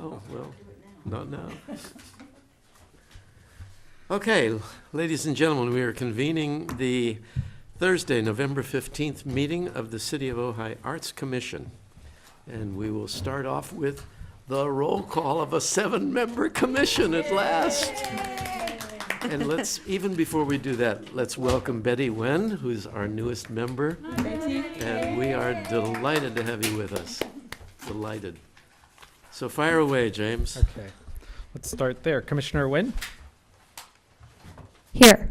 Oh, well, not now. Okay, ladies and gentlemen, we are convening the Thursday, November 15th meeting of the City of Ojai Arts Commission. And we will start off with the roll call of a 7-member commission at last. And let's, even before we do that, let's welcome Betty Wen, who's our newest member. Hi, Betty. And we are delighted to have you with us. Delighted. So fire away, James. Okay, let's start there. Commissioner Nguyen, Here.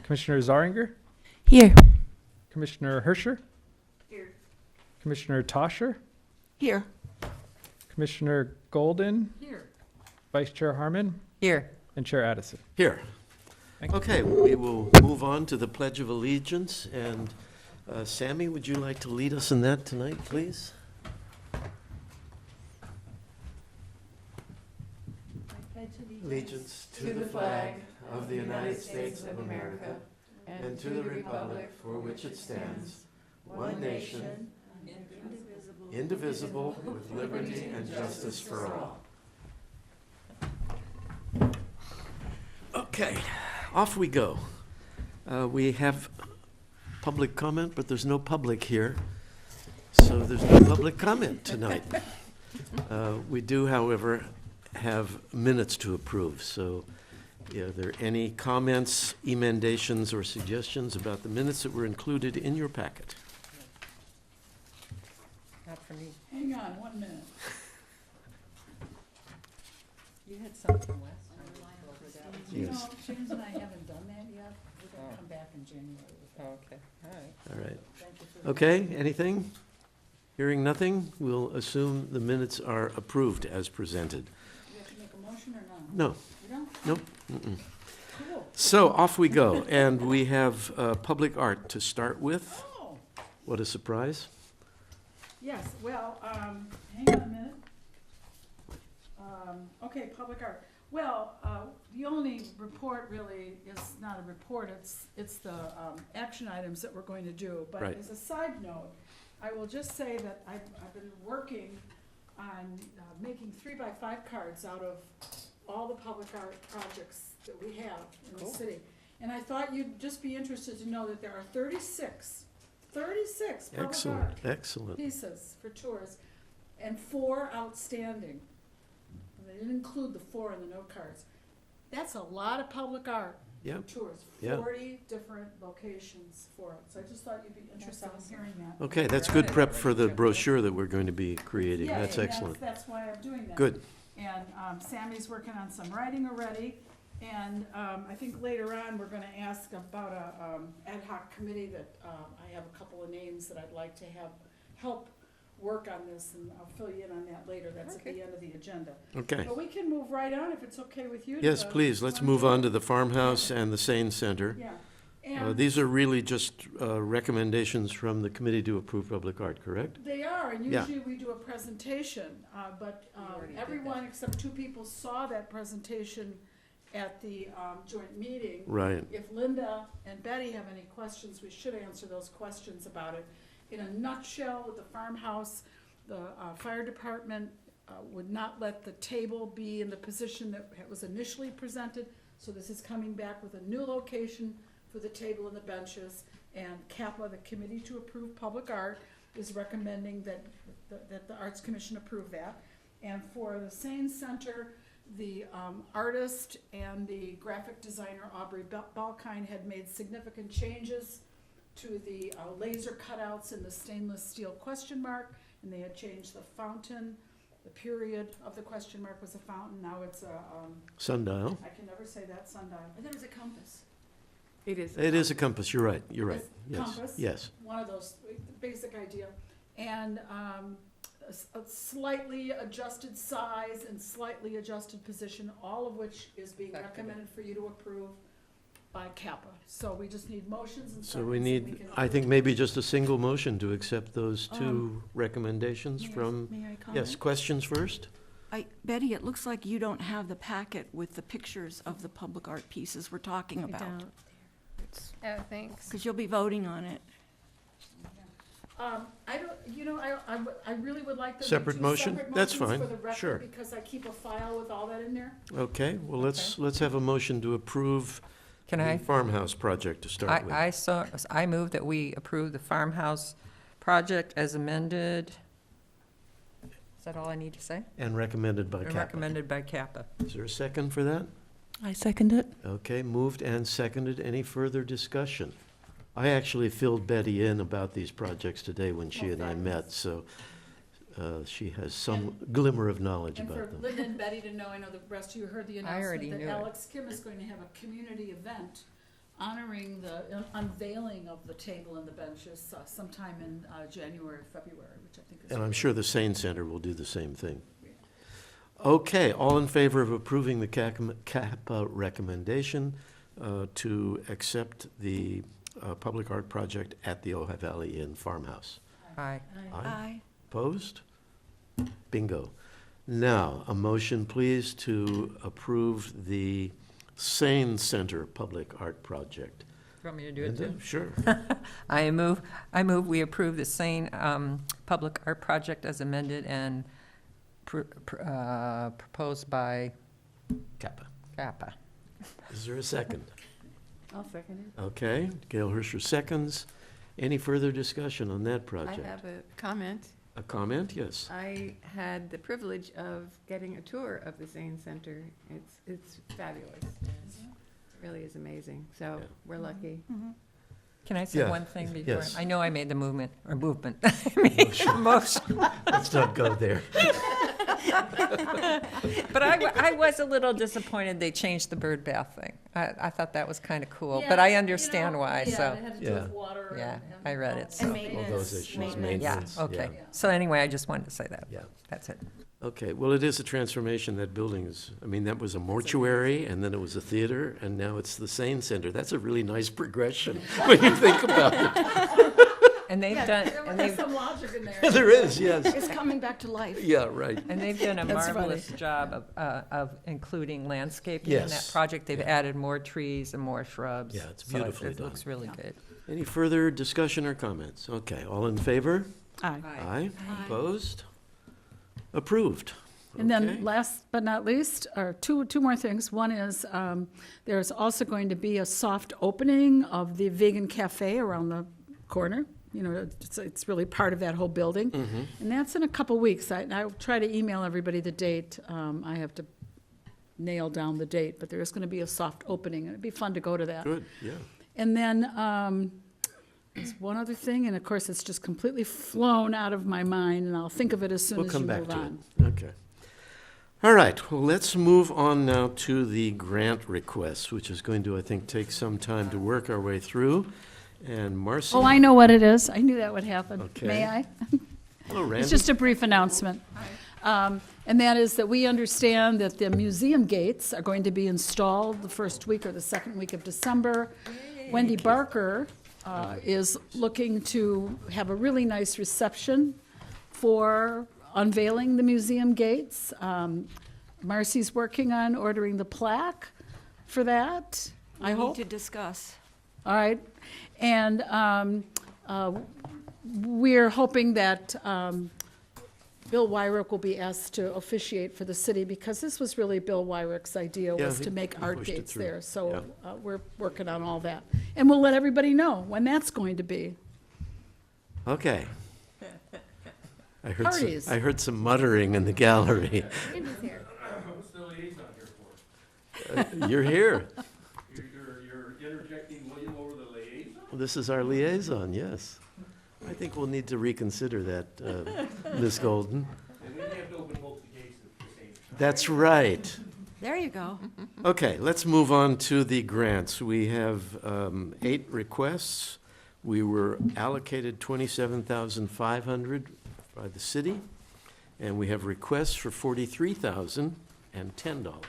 Commissioner Zaringer, Here. Commissioner Herscher, Here. Commissioner Toscher, Here. Commissioner Golden, Here. Vice Chair Harmon, Here. and Chair Addison. Here. Thank you. Okay, we will move on to the Pledge of Allegiance. And Sammy, would you like to lead us in that tonight, please? Allegiance to the flag of the United States of America and to the republic for which it stands, one nation, indivisible, with liberty and justice for all. Okay, off we go. We have public comment, but there's no public here, so there's no public comment tonight. We do, however, have minutes to approve, so are there any comments, emendations, or suggestions about the minutes that were included in your packet? Not for me. Hang on 1 minute. You had something last time. You know, Yes. James and I haven't done that yet. We're gonna come back in January with that. Oh, okay, all right. All right. Thank you for. Okay, anything? Hearing nothing, we'll assume the minutes are approved as presented. You have to make a motion or not? No, You don't? nope. Mm-mm. Cool. So off we go, and we have public art to start with. Oh, What a surprise. yes, well, hang on a minute. Okay, public art. Well, the only report really is not a report, it's the action items that we're going to do. But Right. as a side note, I will just say that I've been working on making 3x5 cards out of all the public art projects that we have in the Cool. city. And I thought you'd just be interested to know that there are 36 public art Excellent, excellent. pieces for tours, and 4 outstanding. And they didn't include the 4 in the note cards. That's a lot of public art Yep, tours, Yeah. 40 different locations for it. So I just thought you'd be interested in hearing that. okay, that's good prep for the brochure that we're going to be creating. Yeah, That's and excellent. That's why I'm doing that. Good, And Sammy's working on some writing already, and I think later on, we're gonna ask about a ad hoc committee that I have a couple of names that I'd like to have help work on this, and I'll fill you in on that later, that's at the Okay. end of the agenda. okay. But we can move right on if it's okay with you. to Yes, the please, let's move on to the farmhouse and the Sane Center. Yeah, and These are really just recommendations from the Committee to Approve Public Art, correct? they are, and Yeah. usually we do a presentation, but We already did everyone that. except 2 people saw that presentation at the joint meeting. Right, If Linda and Betty have any questions, we should answer those questions about it. In a nutshell, with the farmhouse, the fire department would not let the table be in the position that it was initially presented, so this is coming back with a new location for the table and the benches. And CAPA, the Committee to Approve Public Art, is recommending that the Arts Commission approve that. And for the Sane Center, the artist and the graphic designer Aubrey Balkine had made significant changes to the laser cutouts in the stainless steel question mark, and they had changed the fountain. The period of the question mark was a fountain, now it's a, sundial. I can never say that, sundial. I thought it was a compass. It is. It is a compass, you're right, you're right. It's Yes, compass. yes. One of those, basic idea. And a slightly adjusted size and slightly adjusted position, all of which is being Back to recommended for you to approve by CAPA. So we just need motions and So seconds. we and need, can I think approve. maybe just a single motion to accept those 2 recommendations May I- from, May I comment? yes, questions first? Betty, it looks like you don't have the packet with the pictures of the public art pieces we're talking about. Oh, thanks. Because you'll be voting on it. I don't, I really would like them to Separate do motion? separate That's motions fine. for the Sure. record, because I keep a file with all that in there. Okay, well, let's have a motion to approve Can the I? farmhouse project to start with. I move that we approve the farmhouse project as amended. Is that all I need to say? And recommended by Or Kappa. recommended by Kappa. Is there a second for that? I second it. Okay, moved and seconded. Any further discussion? I actually filled Betty in about these projects today when she and I met, so she has some glimmer of knowledge And about for them. Linda and Betty to know, I know the rest of you heard the already announcement that knew it. Alex Kim is going to have a community event honoring the unveiling of the table and the benches sometime in January or February, which I think is. And I'm sure the Sane Center will do the same thing. Okay, all in favor of approving the Kappa recommendation to accept the public art project at the Ojai Valley Inn Farmhouse? Aye. Aye. Opposed? Bingo. Now, a motion, please, to approve the Sane Center Public Art Project. You want me to do it Linda? too? Sure. I move we approve the same public art project as amended and proposed by Kappa. Kappa. Is there a second? I'll second it. Okay, Gail Hersher seconds. Any further discussion on that I project? have a comment. A comment? Yes. I had the privilege of getting a tour of the Zane Center. It's fabulous. It really is amazing. So Yeah. we're lucky. Can I say Yeah, one thing before? yes. I know I made the movement. I made the motion. Let's not go there. But I was a little disappointed they changed the bird bath thing. I thought that was kind of cool, but I understand why, Yeah, so. it had to do Yeah. with water. Yeah, and I read all it, that so- And stuff. All those issues, Yeah, maintenance. okay. Yeah. So anyway, I just wanted to say that. Yeah. That's it. Okay, well, it is a transformation, that building is, I mean, that was a mortuary, and then it was a theater, and now it's the Sane Center. That's a really nice progression, when you think about it. And they've Yeah, done, there and was they've, some logic in there. There is, yes. It's coming back to life. Yeah, right. and they've done a That's funny. marvelous job of including landscaping in that Yes. project. They've Yeah. added more trees and more shrubs. Yeah, it's so beautifully It looks done. really Yeah. good. Any further discussion or comments? Okay, all in favor? Aye. Aye. Opposed? Approved. And Okay. then last but not least, are two more things. One is, there's also going to be a soft opening of the vegan cafe around the corner. You know, it's really part of that whole building. Mhm. And that's in a couple weeks. I'll try to email everybody the date. I have to nail down the date, but there is going to be a soft opening, and it'd be fun to go to that. Good, yeah. And then, there's one other thing, and of course, it's just completely flown out of my mind, and I'll think of it as soon We'll as you come back move to on. it. Okay. All right, well, let's move on now to the grant requests, which is going to, I think, take some time to work our way through. And Marcy? Oh, I know what it is. I knew that would happen. Okay. May I? Hello, Randy. It's just a brief announcement. And that is that we understand that the museum gates are going to be installed the first week or the second week of December. Wendy Barker is looking to have a really nice reception for unveiling the museum gates. Marcy's working on ordering the plaque for that, I We hope. need to discuss. All right, and we're hoping that Bill Wyrick will be asked to officiate for the city, because this was really Bill Wyrick's idea, Yeah, was he- to make he art pushed it gates through. there. So Yeah. we're working on all that. And we'll let everybody know when that's going to be. Okay. I heard Parties. I heard some muttering in the gallery. What's the liaison here for? You're here. You're interjecting William over the liaison? This is our liaison, yes. I think we'll need to reconsider that, Ms. Golden. And then you have to open both the gates at the same time. That's right. There you go. Okay, let's move on to the grants. We have 8 requests. We were allocated $27,500 by the city, and we have requests for $43,010.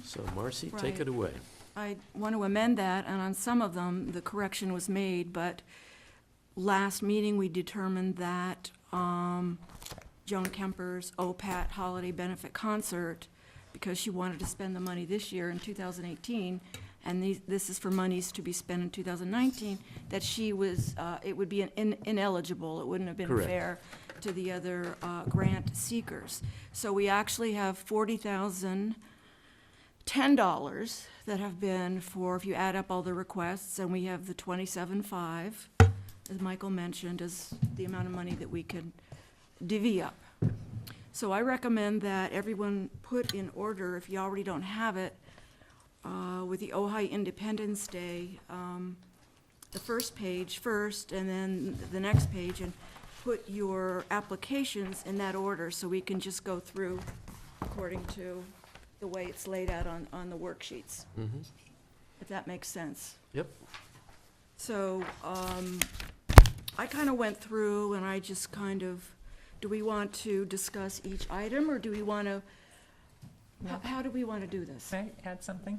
So Marcy, take Right. it away. I want to amend that, and on some of them, the correction was made, but last meeting, we determined that Joan Kemper's OPAT Holiday Benefit Concert, because she wanted to spend the money this year in 2018, and this is for monies to be spent in 2019, that she was, it would be ineligible. It wouldn't have been Correct. fair to the other grant seekers. So we actually have $40,010 that have been for, if you add up all the requests, and we have the 27.5, as Michael mentioned, is the amount of money that we could divvy up. So I recommend that everyone put in order, if you already don't have it, with the Ojai Independence Day, the first page first, and then the next page, and put your applications in that order, so we can just go through according to the way it's laid out on the worksheets, Mhm. if that makes sense. Yep. So, I kind of went through and I just kind of, do we want to discuss each item, or do we want to, how do we want to do this? Can I add something?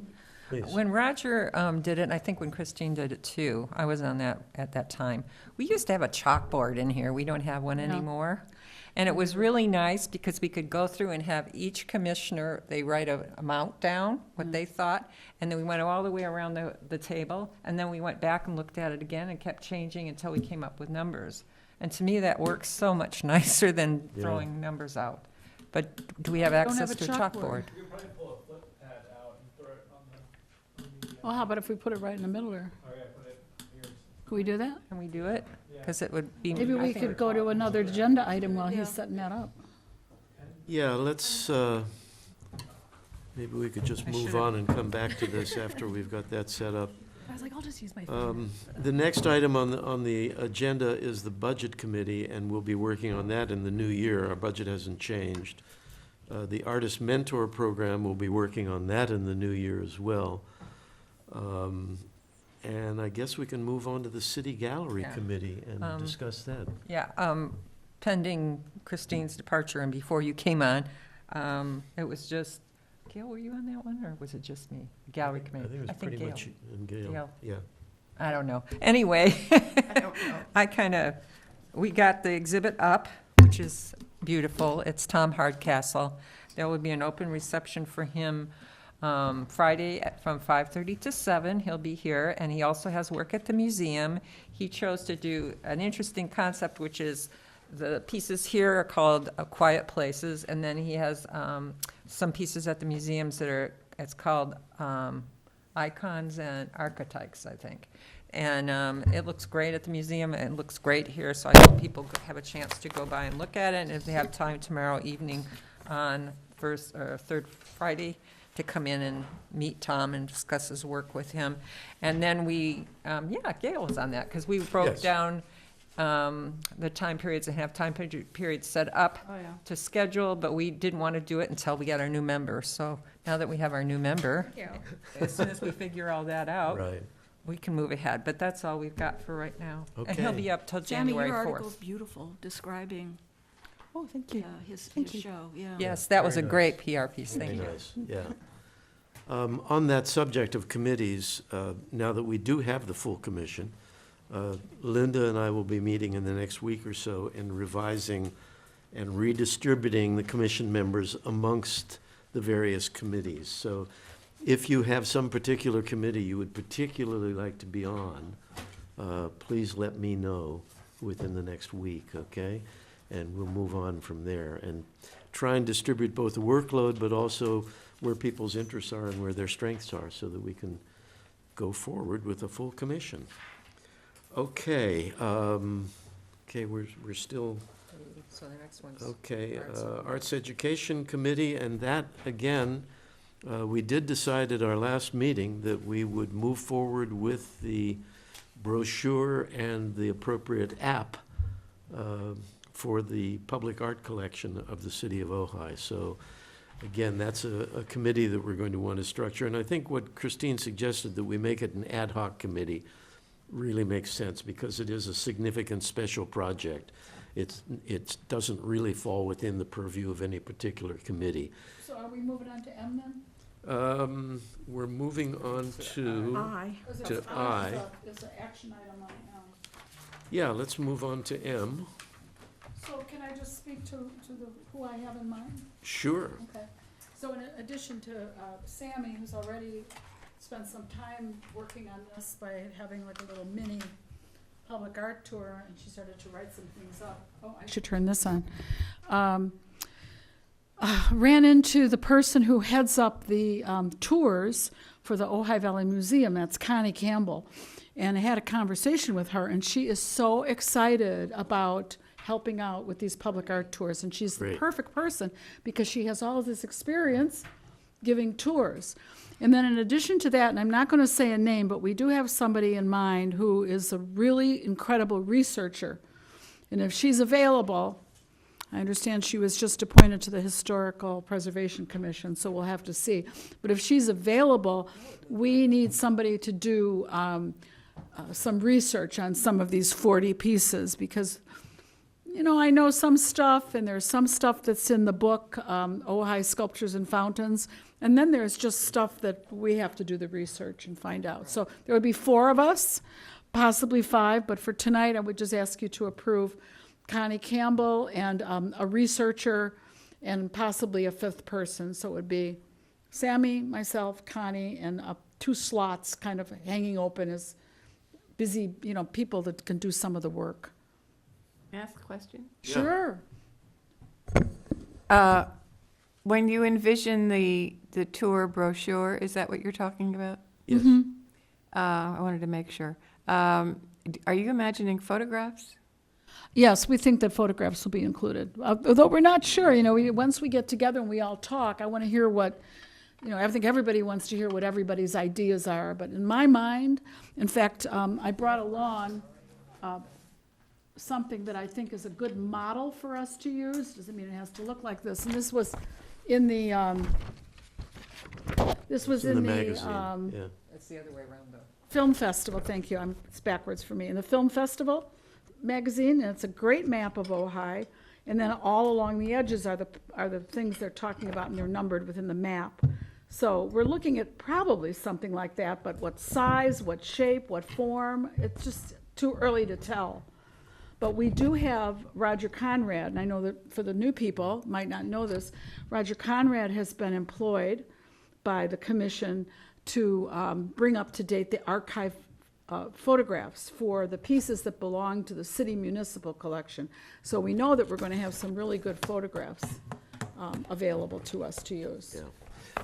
Please. When Roger did it, and I think when Christine did it too, I was on that at that time, we used to have a chalkboard in here. We don't have one anymore. And it was really nice because we could go through and have each commissioner, they write an amount down, what they thought, and then we went all the way around the table, and then we went back and looked at it again and kept changing until we came up with numbers. And to me, that works so much nicer than Yeah. throwing numbers out. But do we have We don't have access a to a chalkboard. chalkboard? You can probably pull a flip pad out and throw it on the. Well, how about if we put it right in the middle there? Oh, yeah, put it here. Can we do that? Can we do it? Because it would be. Maybe I we think- could go to another agenda item while Yeah. he's setting that up. Yeah, let's, maybe we could just I move should've- on and come back to this after we've got that set up. I was like, I'll just use my phone. The next item on the agenda is the Budget Committee, and we'll be working on that in the new year. Our budget hasn't changed. The Artist Mentor Program, we'll be working on that in the new year as well. And I guess we can move on to the City Gallery Yeah. Committee and discuss that. Yeah, pending Christine's departure and before you came on, it was just, Gail, were you on that one, or was it just me? Gallery I Committee? think it was pretty Gail. much in Gail. Gail. Yeah. I don't know. Anyway, I kind of, we got the exhibit up, which is beautiful. It's Tom Hardcastle. There will be an open reception for him Friday from 5:30 to 7. He'll be here, and he also has work at the museum. He chose to do an interesting concept, which is the pieces here are called quiet places, and then he has some pieces at the museums that are, it's called icons and archetypes, I think. And it looks great at the museum, and it looks great here, so I hope people have a chance to go by and look at it, and if they have time tomorrow evening on third Friday, to come in and meet Tom and discuss his work with him. And then we, Gail was on that, because we broke Yes. down the time periods and have time periods set up Oh, yeah. to schedule, but we didn't want to do it until we got our new member. So now that we have our new member, as soon as we figure all that out, Right. we can move ahead. But that's all we've got for right now. And he'll Okay. be up till Sammy, January your 4th. article's beautiful, describing Oh, thank you. his Thank you. show, yeah. Yes, that was a Very great PR piece. Thank Very you. nice, yeah. On that subject of committees, now that we do have the full commission, Linda and I will be meeting in the next week or so and revising and redistributing the commission members amongst the various committees. So if you have some particular committee you would particularly like to be on, please let me know within the next week, okay? And we'll move on from there and try and distribute both the workload, but also where people's interests are and where their strengths are, so that we can go forward with a full commission. Okay, we're still, So the next one's. okay, Arts. Arts Education Committee, and that, again, we did decide at our last meeting that we would move forward with the brochure and the appropriate app for the public art collection of the city of Ojai. So, again, that's a committee that we're going to want to structure. And I think what Christine suggested, that we make it an ad hoc committee, really makes sense, because it is a significant special project. It doesn't really fall within the purview of any particular committee. So are we moving on to M then? We're moving on to, Aye. Or is it- To oh, I. It's an action item on M. yeah, let's move on to M. So can I just speak to who I have in mind? Sure. Okay. So in addition to Sammy, who's already spent some time working on this by having like a little mini public art tour, and she started to write some things up. Oh, I should turn this on. Ran into the person who heads up the tours for the Ojai Valley Museum. That's Connie Campbell. And I had a conversation with her, and she is so excited about helping out with these public art tours. And she's the Great. perfect person because she has all of this experience giving tours. And then in addition to that, and I'm not going to say a name, but we do have somebody in mind who is a really incredible researcher. And if she's available, I understand she was just appointed to the Historical Preservation Commission, so we'll have to see. But if she's available, we need somebody to do some research on some of these 40 pieces, because, you know, I know some stuff, and there's some stuff that's in the book, Ojai Sculptures and Fountains, and then there's just stuff that we have to do the research and find out. So there would be 4 of us, possibly 5, but for tonight, I would just ask you to approve Connie Campbell and a researcher and possibly a 5th person. So it would be Sammy, myself, Connie, and 2 slots kind of hanging open as busy, you know, people that can do some of the work. Ask a question? Yeah. Sure. When you envision the tour brochure, is that what you're talking about? Yes. I wanted to make sure. Are you imagining photographs? Yes, we think that photographs will be included, although we're not sure. You know, once we get together and we all talk, I want to hear what, you know, I think everybody wants to hear what everybody's ideas are. But in my mind, in fact, I brought along something that I think is a good model for us to use. Doesn't mean it has to look like this. And this was in the, It's in the magazine, yeah. It's the other way around, though. Film Festival, thank you, it's backwards for me. In the Film Festival magazine, and it's a great map of Ojai, and then all along the edges are the things they're talking about, and they're numbered within the map. So we're looking at probably something like that, but what size, what shape, what form, it's just too early to tell. But we do have Roger Conrad, and I know that for the new people, might not know this, Roger Conrad has been employed by the commission to bring up to date the archive photographs for the pieces that belong to the city municipal collection. So we know that we're going to have some really good photographs available to us to use. Yeah.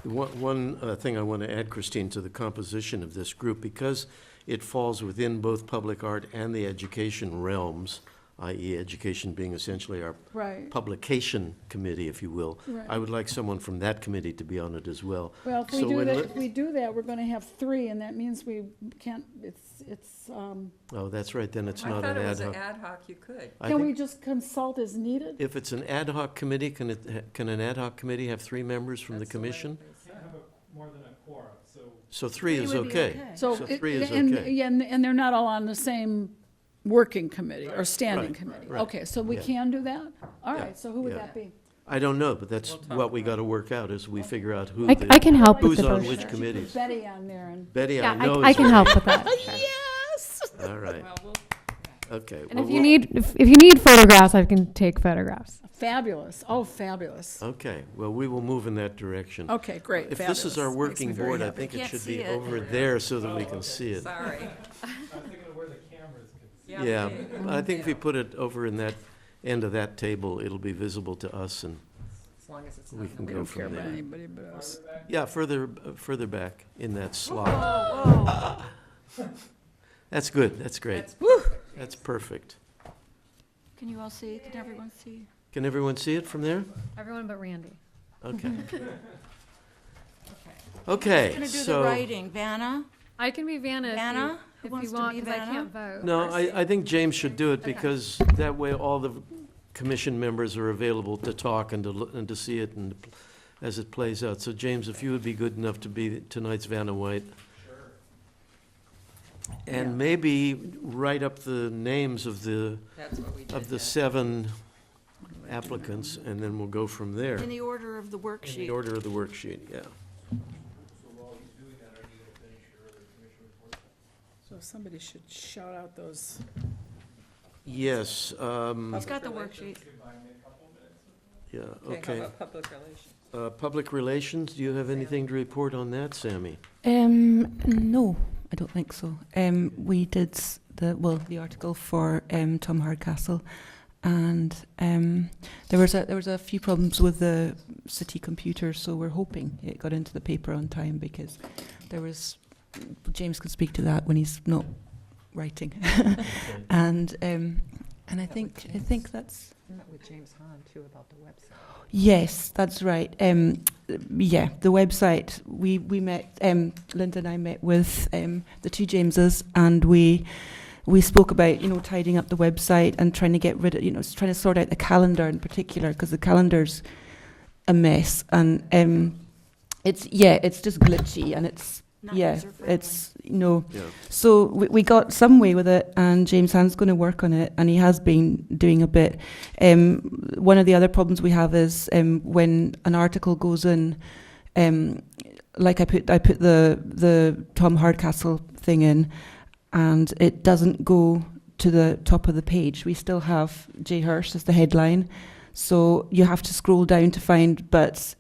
One thing I want to add, Christine, to the composition of this group, because it falls within both public art and the education realms, i.e. education being essentially our Right. publication committee, if you will. Right. I would like someone from that committee to be on it as well. Well, if we So do when that, li- if we do that, we're going to have 3, and that means we can't, it's, Oh, that's right, then it's I not thought an it was ad an hoc. ad hoc, you could. I can we think just consult as needed? if it's an ad hoc committee, can an ad hoc committee have 3 members from the That's the way commission? Can't have more than a quorum, so So 3 is would be okay. So, So 3 is and, okay. yeah, and they're not all on the same working committee or standing Right, committee? right. Okay, so we Yeah. can do that? All Yeah, right, so who would yeah. that be? I don't know, but that's We'll talk what we about got to work out, as we figure out who I can help with who's the on brochure. which committees. Betty on there and. Betty, Yeah, I know I is can on- help with that. Yes! All right, Well, we'll okay. And well, if you we'll- need, if you need photographs, I can take photographs. Fabulous, oh, fabulous. Okay, well, we will move in that direction. Okay, great, If this is our fabulous. Makes me working very board, I happy. think it Can't should see be it. over there so that we can see it. sorry. I'm thinking of where the cameras can see. Yeah, they- I think if we put it over in that end of that table, it'll be visible to us, and As long as it's we not. can We go don't care from about there. anybody but us. Yeah, further back in that slot. Whoa, That's good, that's great. That's perfect. That's perfect. Can you all see? Can everyone see? Can everyone see it from there? Everyone but Randy. Okay. Okay. Okay, Gonna do the so, writing. Vanna? I can be Vanna Vanna? Who if wants you to want, be because I Vanna? can't vote. no, I think James should do it, because that way all the commission members are available to talk and to look, and to see it and as it plays out. So James, if you would be good enough to be tonight's Vanna White. And maybe write up the names of the That's what we did. of the yeah. 7 applicants, and then we'll go from there. In the order of the In the worksheet. order of the worksheet, yeah. So while he's doing that, are you gonna finish your other commission report? So somebody should shout out those, Yes, He's got the worksheet. Yeah, How okay. about public relations? Public relations, do you have anything to report on that, Sammy? No, I don't think so. We did the article for Tom Hardcastle, and there was a few problems with the city computer, so we're hoping it got into the paper on time, because there was, James can speak to that when he's not writing, and I think that's. I met with James Hahn too about the website. Yes, that's right. Yeah, the website. We met. Linda and I met with the two Jameses, and we spoke about tidying up the website and trying to get rid of trying to sort out the calendar in particular, because the calendar's a mess, and it's just glitchy, and it's Not yeah, user-friendly. it's Yeah. So we got some way with it, and James Hand's going to work on it, and he has been doing a bit. One of the other problems we have is when an article goes in, like I put the Tom Hardcastle thing in, and it doesn't go to the top of the page. We still have J. Hirsch as the headline, so you have to scroll down to find. But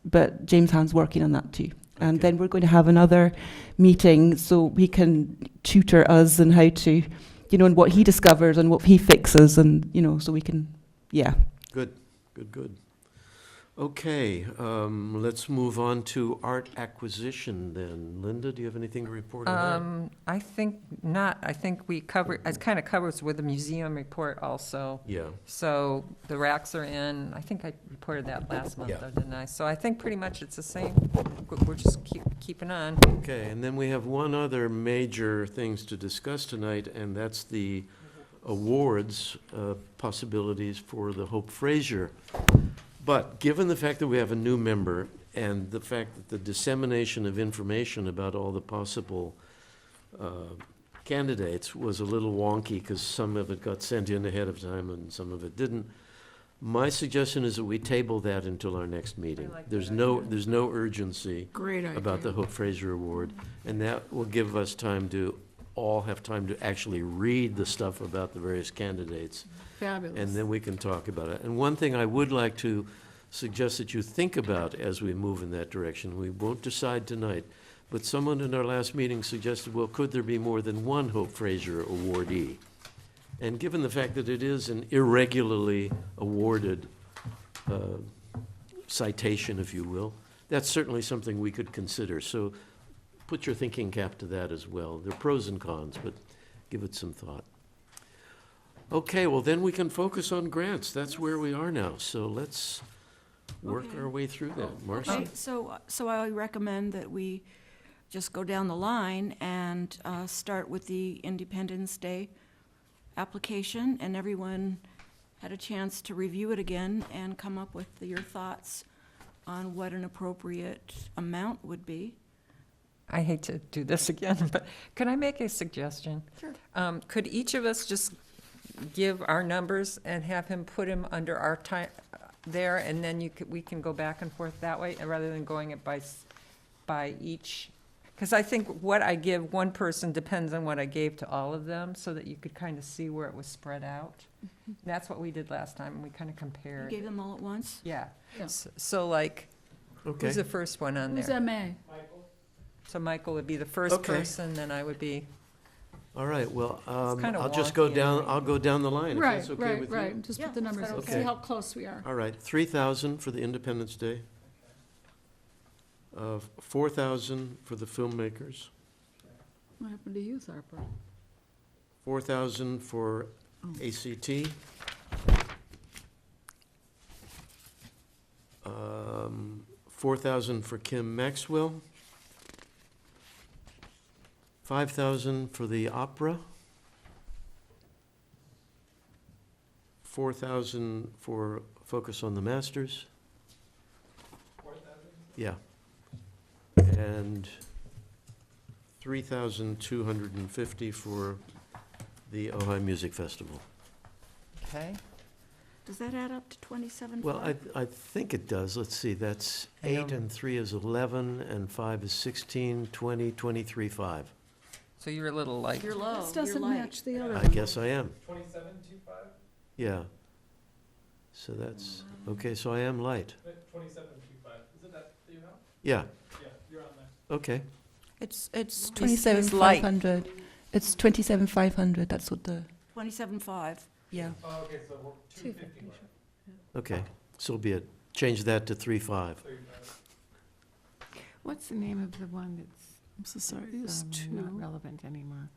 James Hand's working on that too. And Okay. then we're going to have another meeting so he can tutor us and how to, and what he discovers and what he fixes, and, so we can, yeah. Good. Okay, let's move on to art acquisition then. Linda, do you have anything to report on that? I think not. I think we cover, it kind of covers with the museum report also. Yeah, So the racks are in. I think I reported that last month, Yeah. though, didn't I? So I think pretty much it's the same. We're just keeping on. okay, and then we have one other major things to discuss tonight, and that's the awards possibilities for the Hope Fraser. But given the fact that we have a new member, and the fact that the dissemination of information about all the possible candidates was a little wonky, because some of it got sent in ahead of time and some of it didn't, my suggestion is that we table that until our next meeting. like There's that no urgency Great idea. about the Hope Fraser Award, and that will give us time to all have time to actually read the stuff about the various candidates, Fabulous. and then we can talk about it. And one thing I would like to suggest that you think about as we move in that direction, we won't decide tonight, but someone in our last meeting suggested, well, could there be more than one Hope Fraser awardee? And given the fact that it is an irregularly awarded citation, if you will, that's certainly something we could consider. So put your thinking cap to that as well. There are pros and cons, but give it some thought. Okay, well, then we can focus on grants. That's where we are now. So let's work Okay. our way through that. Marcy? Okay, so I recommend that we just go down the line and start with the Independence Day application, and everyone had a chance to review it again and come up with your thoughts on what an appropriate amount would be. I hate to do this again, but could I make a suggestion? Sure. Could each of us just give our numbers and have him put them under our time there, and then we can go back and forth that way, rather than going it by each? Because I think what I give one person depends on what I gave to all of them, so that you could kind of see where it was spread out. That's what we did last time, and we kind of You compared. gave them all at once? Yeah. Yeah. So like, Okay. who's the first one on Who's there? MA? So Michael would be the first Okay. person, then I would be, All right, well, kinda I'll just go wonky down, anyway. I'll go down the line, if Right, that's okay right, with you. right. Just Yeah, put the that's numbers, fine. up, see Okay. how close we are. All right, 3,000 for the Independence Day. 4,000 for the filmmakers. What happened to youth, Harper? 4,000 for Oh. ACT. 4,000 for Kim Maxwell. 5,000 for the opera. 4,000 for Focus on the Masters. 4,000? Yeah. And 3,250 for the Ojai Music Festival. okay? Does that add up to 27.5? Well, I think it does. Let's see, that's I 8 know. and 3 is 11, and 5 is 16, 20, 23, 5. So you're a little light. You're low, This you're doesn't light. match the other I one. guess I am. 2725? Yeah. So that's, okay, so I am light. 2725, is it that you have? Yeah, Yeah, you're on there. okay. It's He's 27,500. It's 27,500. That's what the 27.5. yeah. Oh, okay, so we're 250. Okay, so be it. Change that to 3.5. What's the name of the one that's Society is not 2. relevant anymore?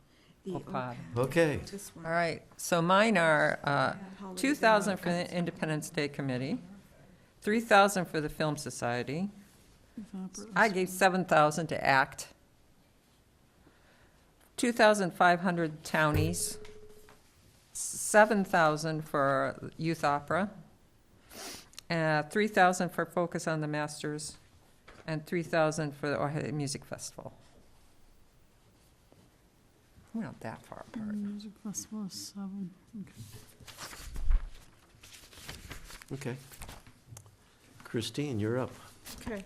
The OPOD. Okay, This one. All right, so mine are Holidays 2,000 and for the Independence Day Committee, 3,000 for the Film Society. I gave 7,000 to ACT, 2,500 townies, 7,000 for Youth Opera, 3,000 for Focus on the Masters, and 3,000 for the Ojai Music Festival. We're not that far apart. Music festival is 7. okay. Christine, you're up. Okay.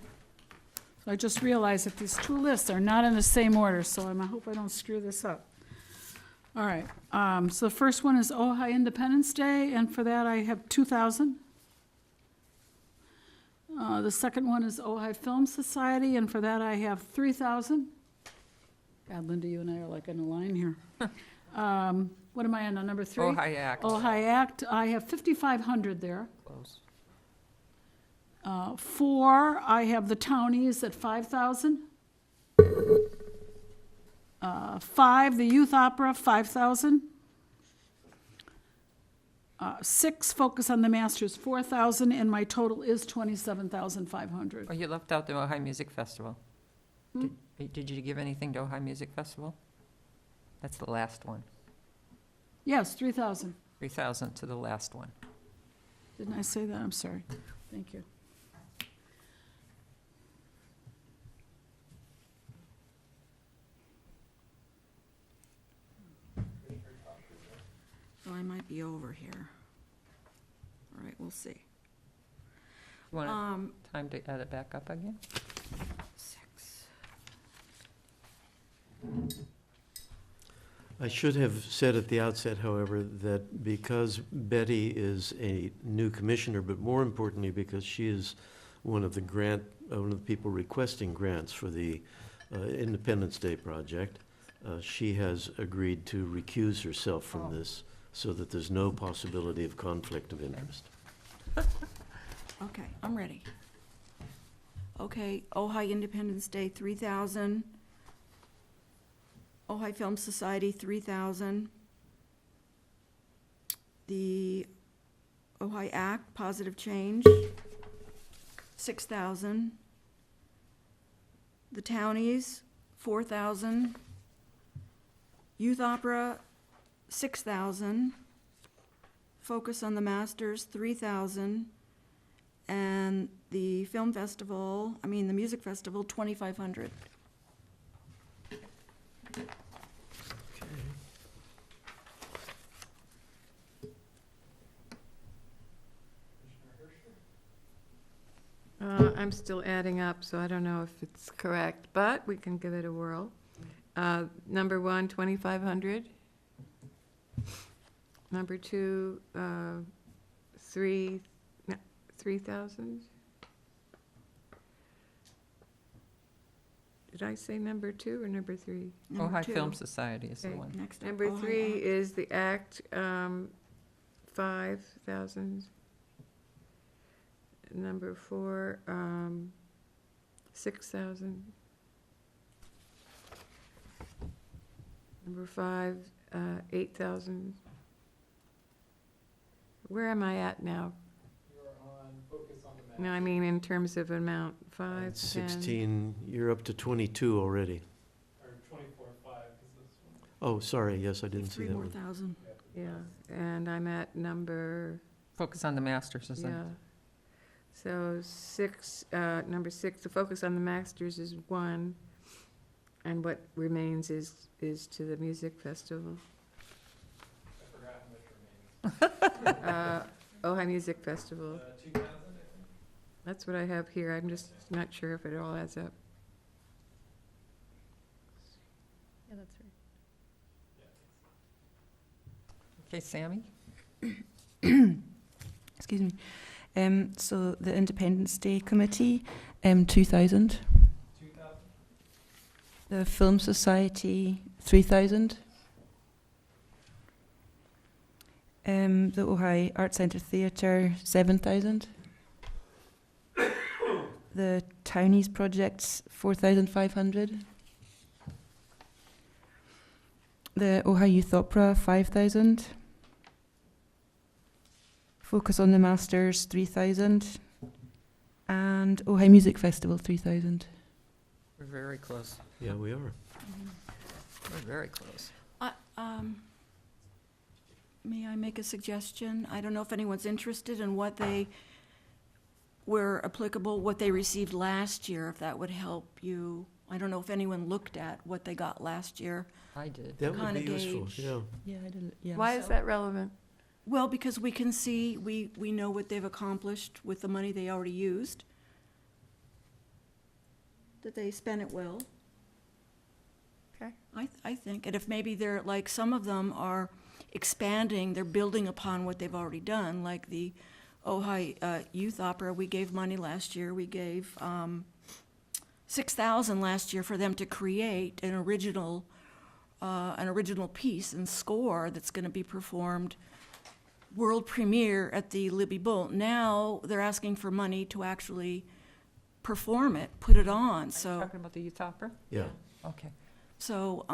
So I just realized that these two lists are not in the same order, so I hope I don't screw this up. All right, so the first one is Ojai Independence Day, and for that I have 2,000. The second one is Ojai Film Society, and for that I have 3,000. God, Linda, you and I are like in a line here. What am I on, number 3? Ojai ACT. Ojai Act, I have 5,500 there. Close. 4, I have the townies at 5,000. 5, the youth opera, 5,000. 6, focus on the masters, 4,000, and my total is 27,500. Oh, you left out the Ojai Music Festival. Did you give anything to Ojai Music Festival? That's the last one. Yes, 3,000. 3,000 to the last one. Didn't I say that? I'm sorry. Thank you. So I might be over here. All right, we'll see. You want Um, time to add it back up again? 6. I should have said at the outset, however, that because Betty is a new commissioner, but more importantly, because she is one of the people requesting grants for the Independence Day project, she has agreed to recuse herself from this so that there's no possibility of conflict of interest. Okay, I'm ready. Okay, Ojai Independence Day, 3,000. Ojai Film Society, 3,000. The Ojai Act, Positive Change, 6,000. The Townies, 4,000. Youth Opera, 6,000. Focus on the Masters, 3,000. And the the Music Festival, 2,500. I'm still adding up, so I don't know if it's correct, but we can give it a whirl. Number 1, 2,500. Number 2, 3,000. Did I say number 2 or number 3? Number Ojai 2. Film Society is the Okay. one. Next up, Number Ojai 3 Act. is the ACT, 5,000. Number 4, 6,000. Number 5, 8,000. Where am I at now? You're on Focus on the No, I mean in terms of amount, 5, 10. 16, you're up to 22 already. Or 24.5 is this one. Oh, sorry, yes, I didn't see 3 that more one. thousand. Yeah, and I'm at number, Focus on the Masters, isn't yeah. it? So 6, number 6, the focus on the masters is 1, and what remains is to the music festival. I forgot how much remains. Ojai Music Festival. 2,000, I think. That's what I have here. I'm just not sure if it all adds up. Yeah, that's right. Okay, Sammy? excuse me. So the Independence Day Committee, 2,000. 2,000? The Film Society, 3,000. The Ojai Art Centre Theatre, 7,000. The Townies Projects, 4,500. The Ojai Youth Opera, 5,000. Focus on the Masters, 3,000. And Ojai Music Festival, 3,000. We're very close. Yeah, we are. We're very close. May I make a suggestion? I don't know if anyone's interested in what they were applicable, what they received last year, if that would help you. I don't know if anyone looked at what they got last year. I did. That would Kinda be useful, gauge. yeah. Yeah, I didn't. Yeah. Why is that relevant? Well, because we can see, we know what they've accomplished with the money they already used. That they spent it well. Okay. I think, and if maybe they're, like, some of them are expanding, they're building upon what they've already done, like the Ojai Youth Opera, we gave money last year, we gave $6,000 last year for them to create an original piece and score that's gonna be performed world premiere at the Libby Bull. Now, they're asking for money to actually perform it, put it on, so. Talking about the youth opera? Yeah. Okay. So,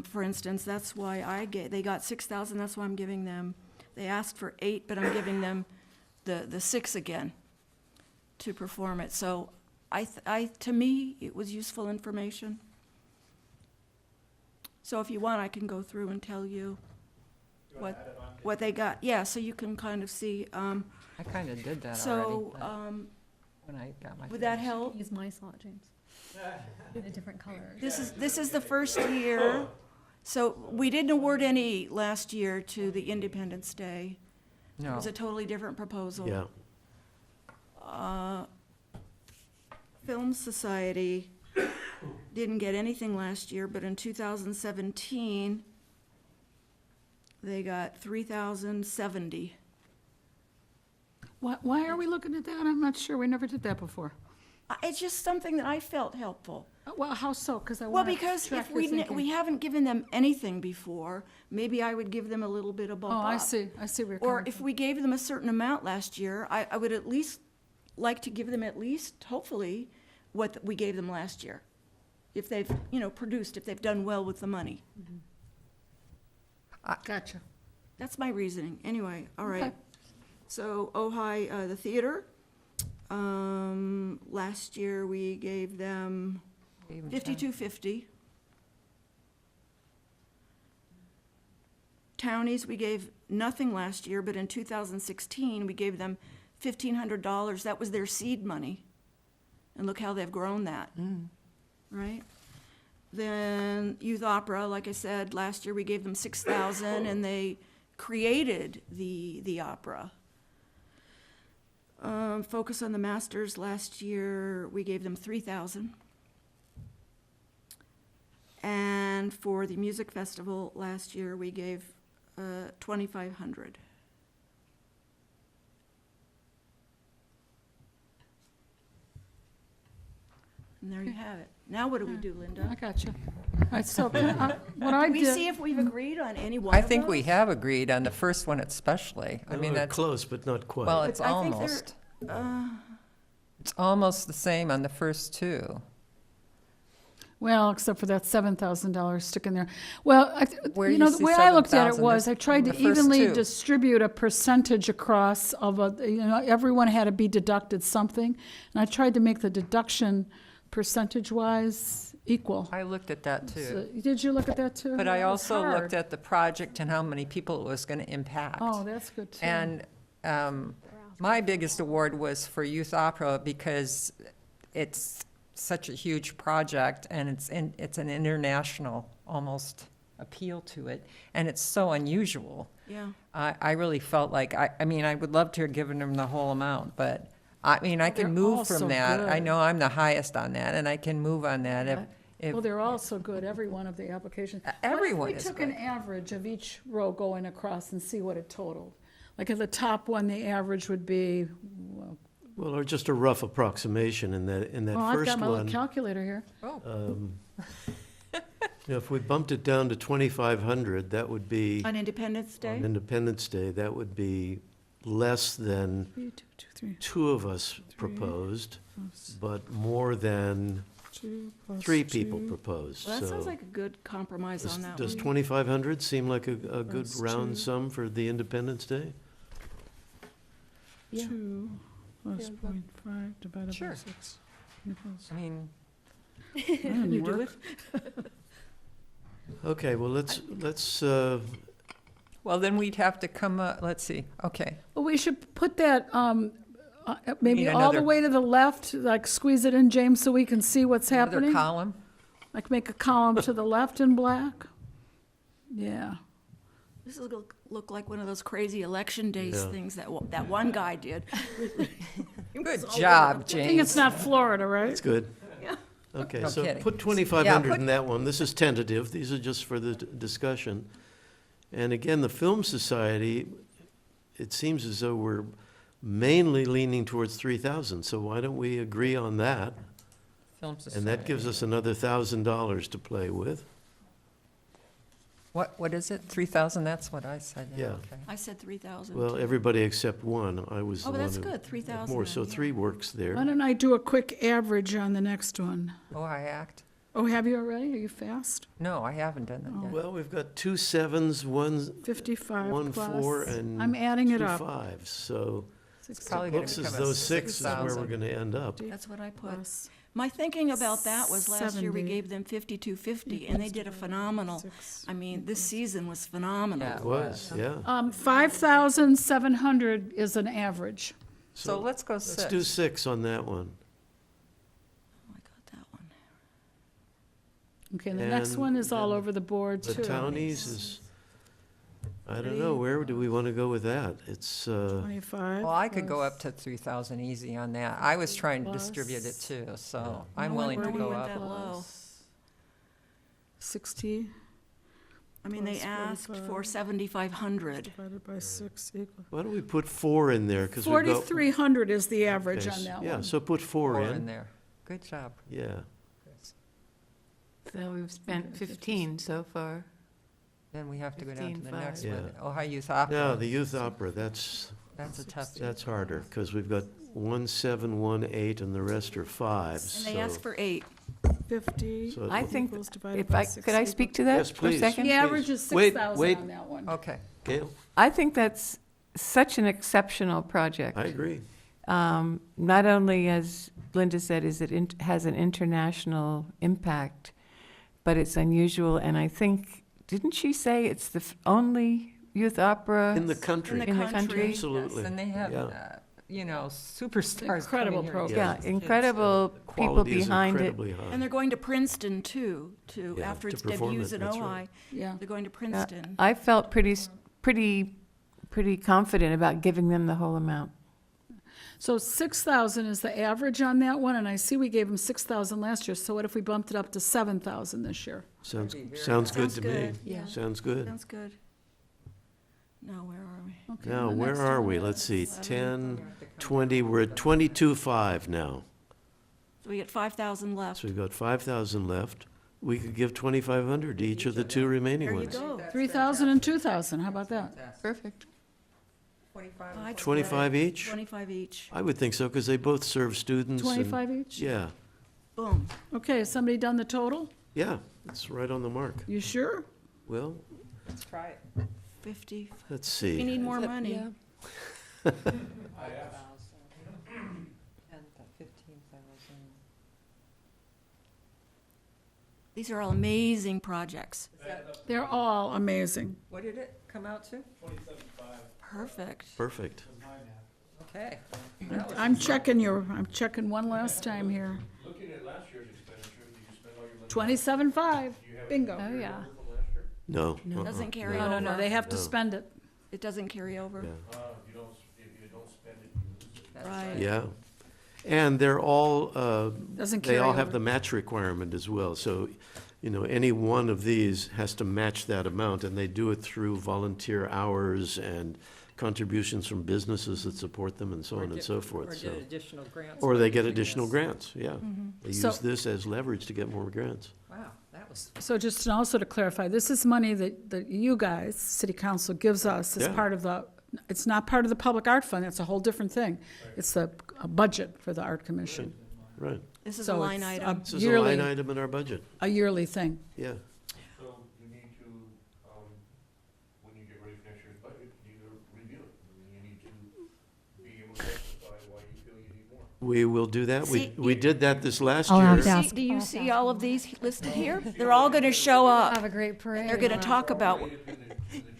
for instance, that's why they got 6,000, that's why I'm giving them, they asked for 8, but I'm giving them the 6 again to perform it. So to me, it was useful information. So if you want, I can go through and tell you You wanna add it on? what they got. Yeah, so you can kind of see, I kind of did that already. so, but when I got my. would that finish. help? Use my slot, James. In a different color. This is the first year, so we didn't award any last year to the Independence Day. It No. was a totally different proposal. Yeah. Film Society didn't get anything last year, but in 2017, they got 3,070. Why are we looking at that? I'm not sure. We never did that before. It's just something that I felt helpful. Well, how so? Because I Well, want to because track if your we thinking. haven't given them anything before, maybe I would give them a little bit of bump Oh, up. I see where you're Or coming if from. we gave them a certain amount last year, I would at least like to give them at least, hopefully, what we gave them last year. If they've, produced, if they've done well with the money. Gotcha. That's my reasoning. Anyway, all right. Okay. So Ojai, the theater, last year we gave them Even 5250. Townies, we gave nothing last year, but in 2016, we gave them $1,500. That was their seed money. And look how they've grown that, right? Then Youth Opera, like I said, last year we gave them 6,000 and they created the opera. Focus on the Masters, last year we gave them 3,000. And for the music festival, last year we gave 2,500. And there you have it. Now what do we do, I Linda? gotcha. All right, so what I Do we see did, if we've agreed on any one I of think we those? have agreed on the first one especially. I mean, We're that's, close, but not quite. well, it's I think they're- almost, Uh, it's almost the same on the first two. well, except for that $7,000 stick in there. Well, Where do you the see way I looked at it 7,000? was, I tried to The first evenly two. distribute a percentage across everyone had to be deducted something. And I tried to make the deduction percentage-wise equal. I looked at that too. So, did you look at that too? But Yeah, I it was also hard. looked at the project and how many people it was going to impact. Oh, that's good too. And my biggest award was for youth opera because it's such a huge project and it's an international almost appeal to it, and it's so unusual. Yeah. I really felt like, I mean, I would love to have given them the whole amount, but I mean, I They're can all move so from that. I good. know I'm the highest on that, and I can move on that if Well, they're all so good, every one of the applications. Everyone What is if we took an good. average of each row going across and see what it totaled? Like at the top one, the average would be, Well, or just a rough approximation in that well, I've first got my little one. calculator here. If we bumped it down to 2,500, that would be, On Independence Day? on Independence Day, that would be less than 3, 2, 2, 3, two of us proposed, but more than 2 plus 3 people 2. proposed. Well, that sounds So like a good compromise on that does one. 2,500 seem like a good Plus round 2. sum for the Independence Day? Yeah. 2 plus Yeah, but- 0.5 divided by Sure. 6. I mean, That didn't You do work. it? Okay, well, let's, well, then we'd have to come, let's see, okay. Well, we should put that, maybe Need all the another- way to the left, like squeeze it in, James, so we can see what's Another happening. column? Like make a column to the left in black. Yeah. This is gonna look like one of those crazy election days Yeah. things that one guy did. Good job, I think James. it's not Florida, right? it's good. Yeah. Okay, No so kidding. put 2,500 Yeah, in that one. This is tentative. These are just for the discussion. And again, the Film Society, it seems as though we're mainly leaning towards 3,000. So why don't we agree on that? Film And that gives Society. us another $1,000 to play with. What is it, 3,000, that's what I said, yeah, Yeah. okay. I said 3,000. Well, everybody except one. I was the Oh, one but that's who good, had 3,000. more, so then, yeah. 3 works there. Why don't I do a quick average on the next one? Ojai Act? Oh, have you already? Are you fast? No, I haven't done that yet. Well, we've got 2 7s, 55 1 plus. 4, and I'm adding it 2 up. 5s. So Probably it gonna looks as become a though 6 is where we're 6,000. going to end up. That's what I put. Plus My thinking about that was last year we 70. gave them 5250, and they did a phenomenal, 6. I mean, this season was phenomenal. Yeah. It was, yeah. 5,700 is an average. So let's go Let's do 6. 6 on that one. Oh, I got that one. Okay, and the next And one is all then over the board, The too. townies is, I don't know, where do we want to go with that? It's, 25. Well, I could go plus- up to 3,000 easy on that. I was trying to distribute it Plus- too, so I'm No willing to wonder go we went up. that low. 60 I mean, they Plus asked 45. for 7,500. divided by 6 equals. why don't we put 4 in there? 'Cause we've got- 4,300 is the average Okay, on that Yeah, one. so put 4 Four in. there. Good job, Yeah. Chris. So we've spent 15 so far. Then we have to go down to the 15.5. next Yeah. one. Ojai Youth Opera. Now, the youth opera, that's That's a tough. harder, because we've got 1 7, 1 8, and the rest are 5s. And they asked for 8. 50 So it I look- think, equals divided if by I, 6 could I equals- speak to that Yes, for a please. second? The average is Wait, 6,000 wait. on that one. Okay. Gail, I think that's such an exceptional project. I agree. Not only, as Linda said, has an international impact, but it's unusual, and I think, didn't she say it's the only youth opera? In the country. In the country. Absolutely. And they have, Yeah. superstars Incredible coming here. program. Yeah, Kids, incredible people Quality is behind it. incredibly high. And they're going to Princeton, too, Yeah, after to its perform debuts it, in that's Ojai. right. Yeah. They're going to Princeton. I felt pretty confident about giving them the whole amount. So 6,000 is the average on that one, and I see we gave them 6,000 last year, so what if we bumped it up to 7,000 this year? Sounds, That'd be very sounds good Sounds to me. good, yeah. Sounds good. Sounds good. Now, where are we? Okay, Now, the where next are one we? is- Let's see, 10, 20, we're at 22.5 now. So we get 5,000 left. So we've got 5,000 left. We could give 2,500 to each of the 2 remaining There you ones. go. 3,000 and 2,000, how about that? Perfect. 25. I'd 25 each? 25 each. I would think so, because they both serve students. and- 25 each? Yeah, Boom. Okay, has somebody done the total? yeah, it's right on the mark. You sure? Well, Let's try it. 50. let's We see. need more money. Yeah. 15,000. These are all amazing projects. They're all amazing. What did it come out to? Perfect. Perfect. Okay. I'm checking one last time here. Looking at last year's expenditure, did you spend all your money? 27.5, bingo. Oh, yeah. From last year? No. Doesn't carry No, over. no, no, they have to No. spend it. It doesn't carry over. Yeah. If you don't spend it, you lose it. Right. Yeah. And they're all, Doesn't they carry all have over. the match requirement as well. So, any one of these has to match that amount, and they do it through volunteer hours and contributions from businesses that support them and so on and so Or forth, so. get additional grants. Or they by get doing additional this. grants, yeah. They So- use this as leverage to get more grants. Wow, that was, So just also to clarify, this is money that you guys, city council, gives us as Yeah. part of the, it's not part of the public art fund, it's a whole different thing. It's the a budget for the art commission, Right. This is a So line it's item. This is a yearly, line item in our budget, a yearly thing. yeah. So you need to, when you get ready for next year's budget, you need to review it. I mean, you need to be able to justify why you feel you need more. We will do that. See, We did that this last I'll year. have to ask. Do you see all of these listed here? They're all going to show up. Have a great parade. They're going to talk about, In the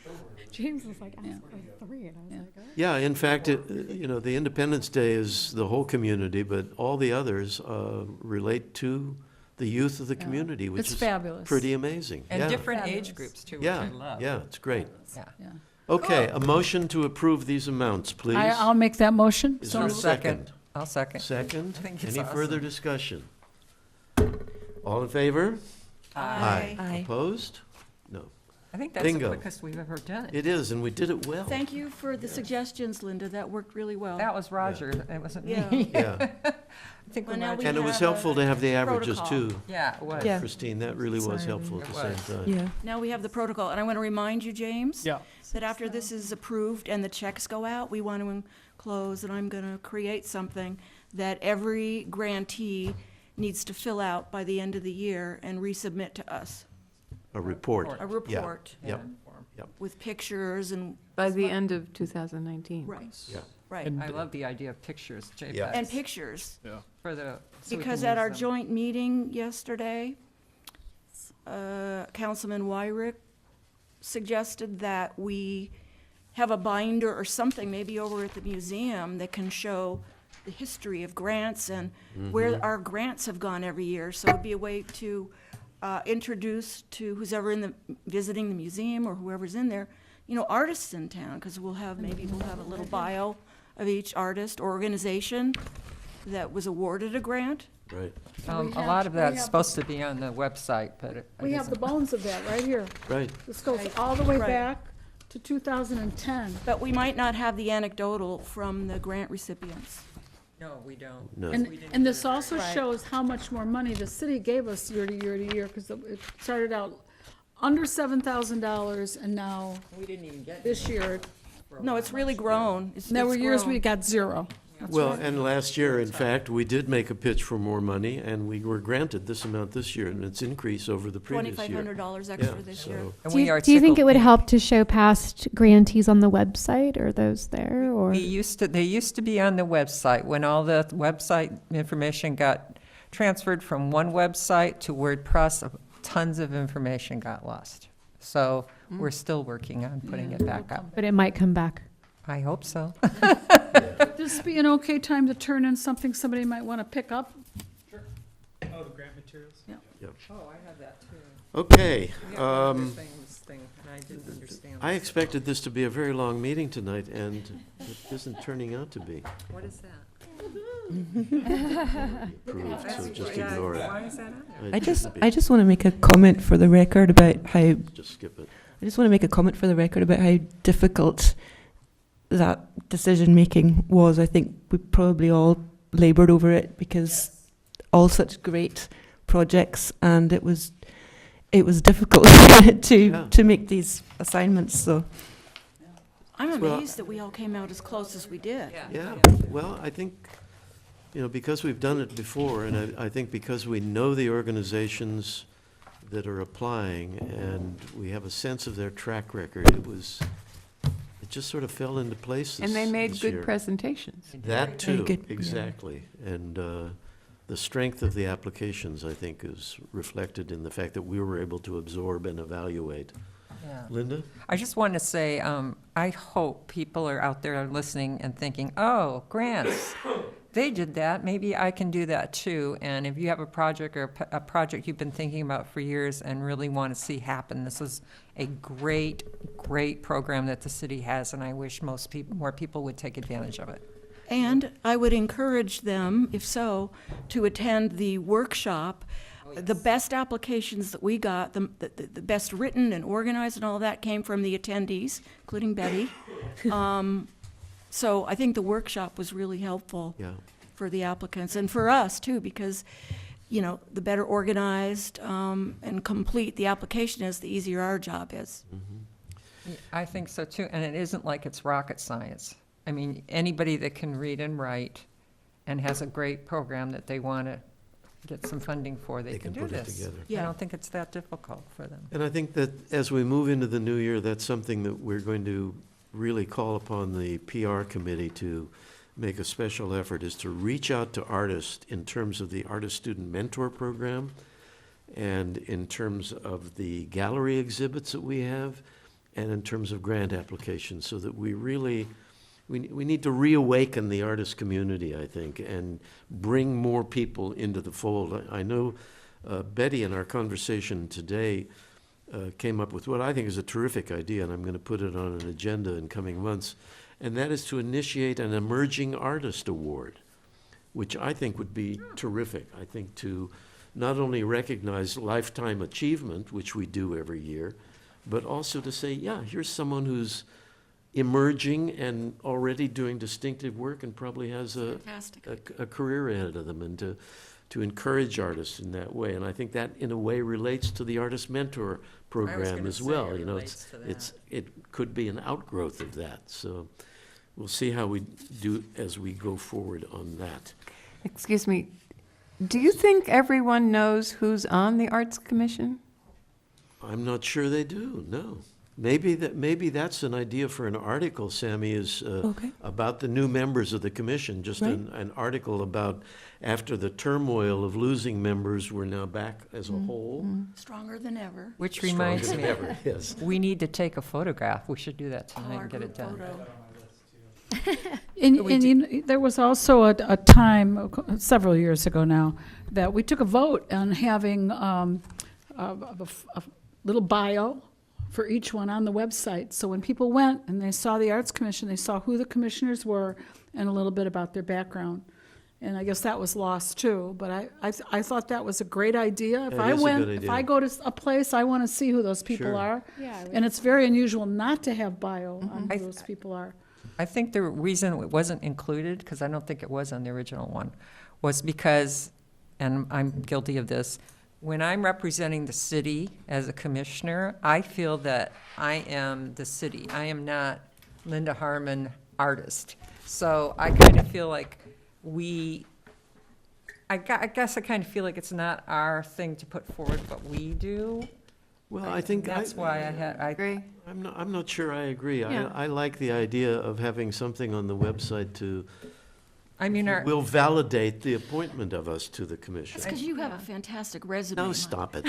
children. James was like, Yeah. ask for 3, and I was Yeah. like, oh. Yeah, in fact, the Independence Day is the whole community, but all the others relate to the youth of the Yeah. community, which It's is fabulous. pretty amazing. and Yeah. different Fabulous. age groups too, which Yeah, I love. yeah, it's great. Yeah. Yeah. Okay, a motion to approve these amounts, please. I'll make that motion. Is So there a moved. second? I'll second. Second? I think it's Any further awesome. discussion? All in favor? Aye. Opposed? No. I think that's the Bingo. quickest we've ever done it. It is, and we did it well. thank you for the suggestions, Linda. That worked really well. That was Roger, it wasn't Yeah. me. Yeah, I think Well, when now Roger. we and it was have a helpful to have the averages protocol. too, Yeah, it was. Yeah. Christine. That really was Sorry. helpful at It the same was. time. Yeah. Now we have the protocol, and I want to remind you, James, Yeah. that after this is approved and the checks go out, we want to enclose, and I'm going to create something that every grantee needs to fill out by the end of the year and resubmit to us, A report. a report Yep. with pictures and, By the end of 2019. right, Yeah. right. I love the idea of pictures, JPEGs. Yeah. And pictures. For the. so we Because can at use our them. joint meeting yesterday, Councilman Wyrick suggested that we have a binder or something, maybe over at the museum, that can show the history of grants and where our grants have gone every year. So it'd be a way to introduce to who's ever visiting the museum or whoever's in there, artists in town, because maybe we'll have a little bio of each artist or organization that was awarded a grant. Right, A lot of that's supposed to be on the website, but it We have the isn't. bones of that right here. right. This goes all the way Right. back to 2010. But we might not have the anecdotal from the grant recipients. No, we don't. No. And this also Right. shows how much more money the city gave us year to year to year, because it started out under $7,000, and now, We didn't even get. this year, No, it's really grown. there were it's years grown. we got zero. Well, and last year, in fact, we did make a pitch for more money, and we were granted this amount this year, and it's increased over the previous year. $2,500 extra Yeah, this so- year. And Do we you, are do you think it would tickled help to show past grantees on the website? Are those there, or? They used to be on the website. When all the website information got transferred from one website to WordPress, tons of information got lost. So we're still working on putting it back up. But it might come back. I hope so. Would this be an okay time to turn in something somebody might want to pick up? Oh, the grant materials? Oh, I have that too. Okay, We got one other thing, and I didn't understand. I expected this to be a very long meeting tonight, and it isn't turning out to be. What is that? Approved, so just ignore it. Why is that on there? It shouldn't be. I just want to make a comment for the record about how Just skip it. how difficult that decision making was. I think we probably all laboured over it because all such great projects, and it was difficult to make these assignments. So I'm Well- amazed that we all came out as close as we did. Yeah, well, I think, because we've done it before, and I think because we know the organizations that are applying, and we have a sense of their track record, it just sort of fell into place And they made this good year. presentations. That Very too, good, yeah. exactly. And the strength of the applications, I think, is reflected in the fact that we were able to absorb and evaluate. Yeah. Linda? I just want to say, I hope people are out there listening and thinking, oh, grants, they did that, maybe I can do that too. And if you have a project or a project you've been thinking about for years and really want to see happen, this is a great, great program that the city has, and I wish more people would take advantage of it. And I would encourage them, if so, to attend the workshop The best applications that we got, the best written and organized and all that came from the attendees, including Betty. So I think the workshop was really helpful Yeah. for the applicants and for us too, because, you know, the better organized and complete the application is, the easier our job is. I think so too, and it isn't like it's rocket science. I mean, anybody that can read and write and has a great program that they want to get some funding for, they can do put it this. together. I Yeah. don't think it's that difficult for them. And I think that as we move into the new year, that's something that we're going to really call upon the PR committee to make a special effort, is to reach out to artists in terms of the Artist Student Mentor Program and in terms of the gallery exhibits that we have and in terms of grant applications, so that we really, we need to reawaken the artist community, I think, and bring more people into the fold. I know Betty, in our conversation today, came up with what I think is a terrific idea, and I'm going to put it on an agenda in coming months, and that is to initiate an Emerging Artist Award, which I think would be terrific. I think to not only recognize lifetime achievement, which we do every year, but also to say, yeah, here's someone who's emerging and already doing distinctive work and probably has Fantastic. a career ahead of them, and to encourage artists in that way. And I think that, in a way, relates to the Artist Mentor Program gonna as say well. it You know, relates to that. it could be an outgrowth of that. So we'll see how we do as we go forward on that. Excuse me, do you think everyone knows who's on the Arts Commission? I'm not sure they do, no. Maybe that's an idea for an article, Sammy, is Okay. about the new members of the commission, just Right. an article about after the turmoil of losing members, we're now back as a whole. Stronger than ever. Which reminds Stronger me, than ever, yes. we need to take a photograph. We should do that tonight Our and get it group done. photo. And you know, there was also a time, several years ago now, that we took a vote on having a little bio for each one on the website. So when people went and they saw the Arts Commission, they saw who the commissioners were and a little bit about their background. And I guess that was lost too, but I thought that was a great idea. If It I is a went, good if idea. I go to a place, I want to see who those people Sure. are. Yeah. And it's very unusual not to have bio on I- who those people are. I think the reason it wasn't included, because I don't think it was on the original one, was because, and I'm guilty of this, when I'm representing the city as a commissioner, I feel that I am the city. I am not Linda Harmon, artist. So I kind of feel like I guess I kind of feel like it's not our thing to put forward what we do. Well, I think That's why I Agree. I'm not sure I agree. Yeah. I like the idea of having something on the website to, I mean, will validate the appointment of us to the That's commission. because you have a fantastic resume. No, Mike. stop it.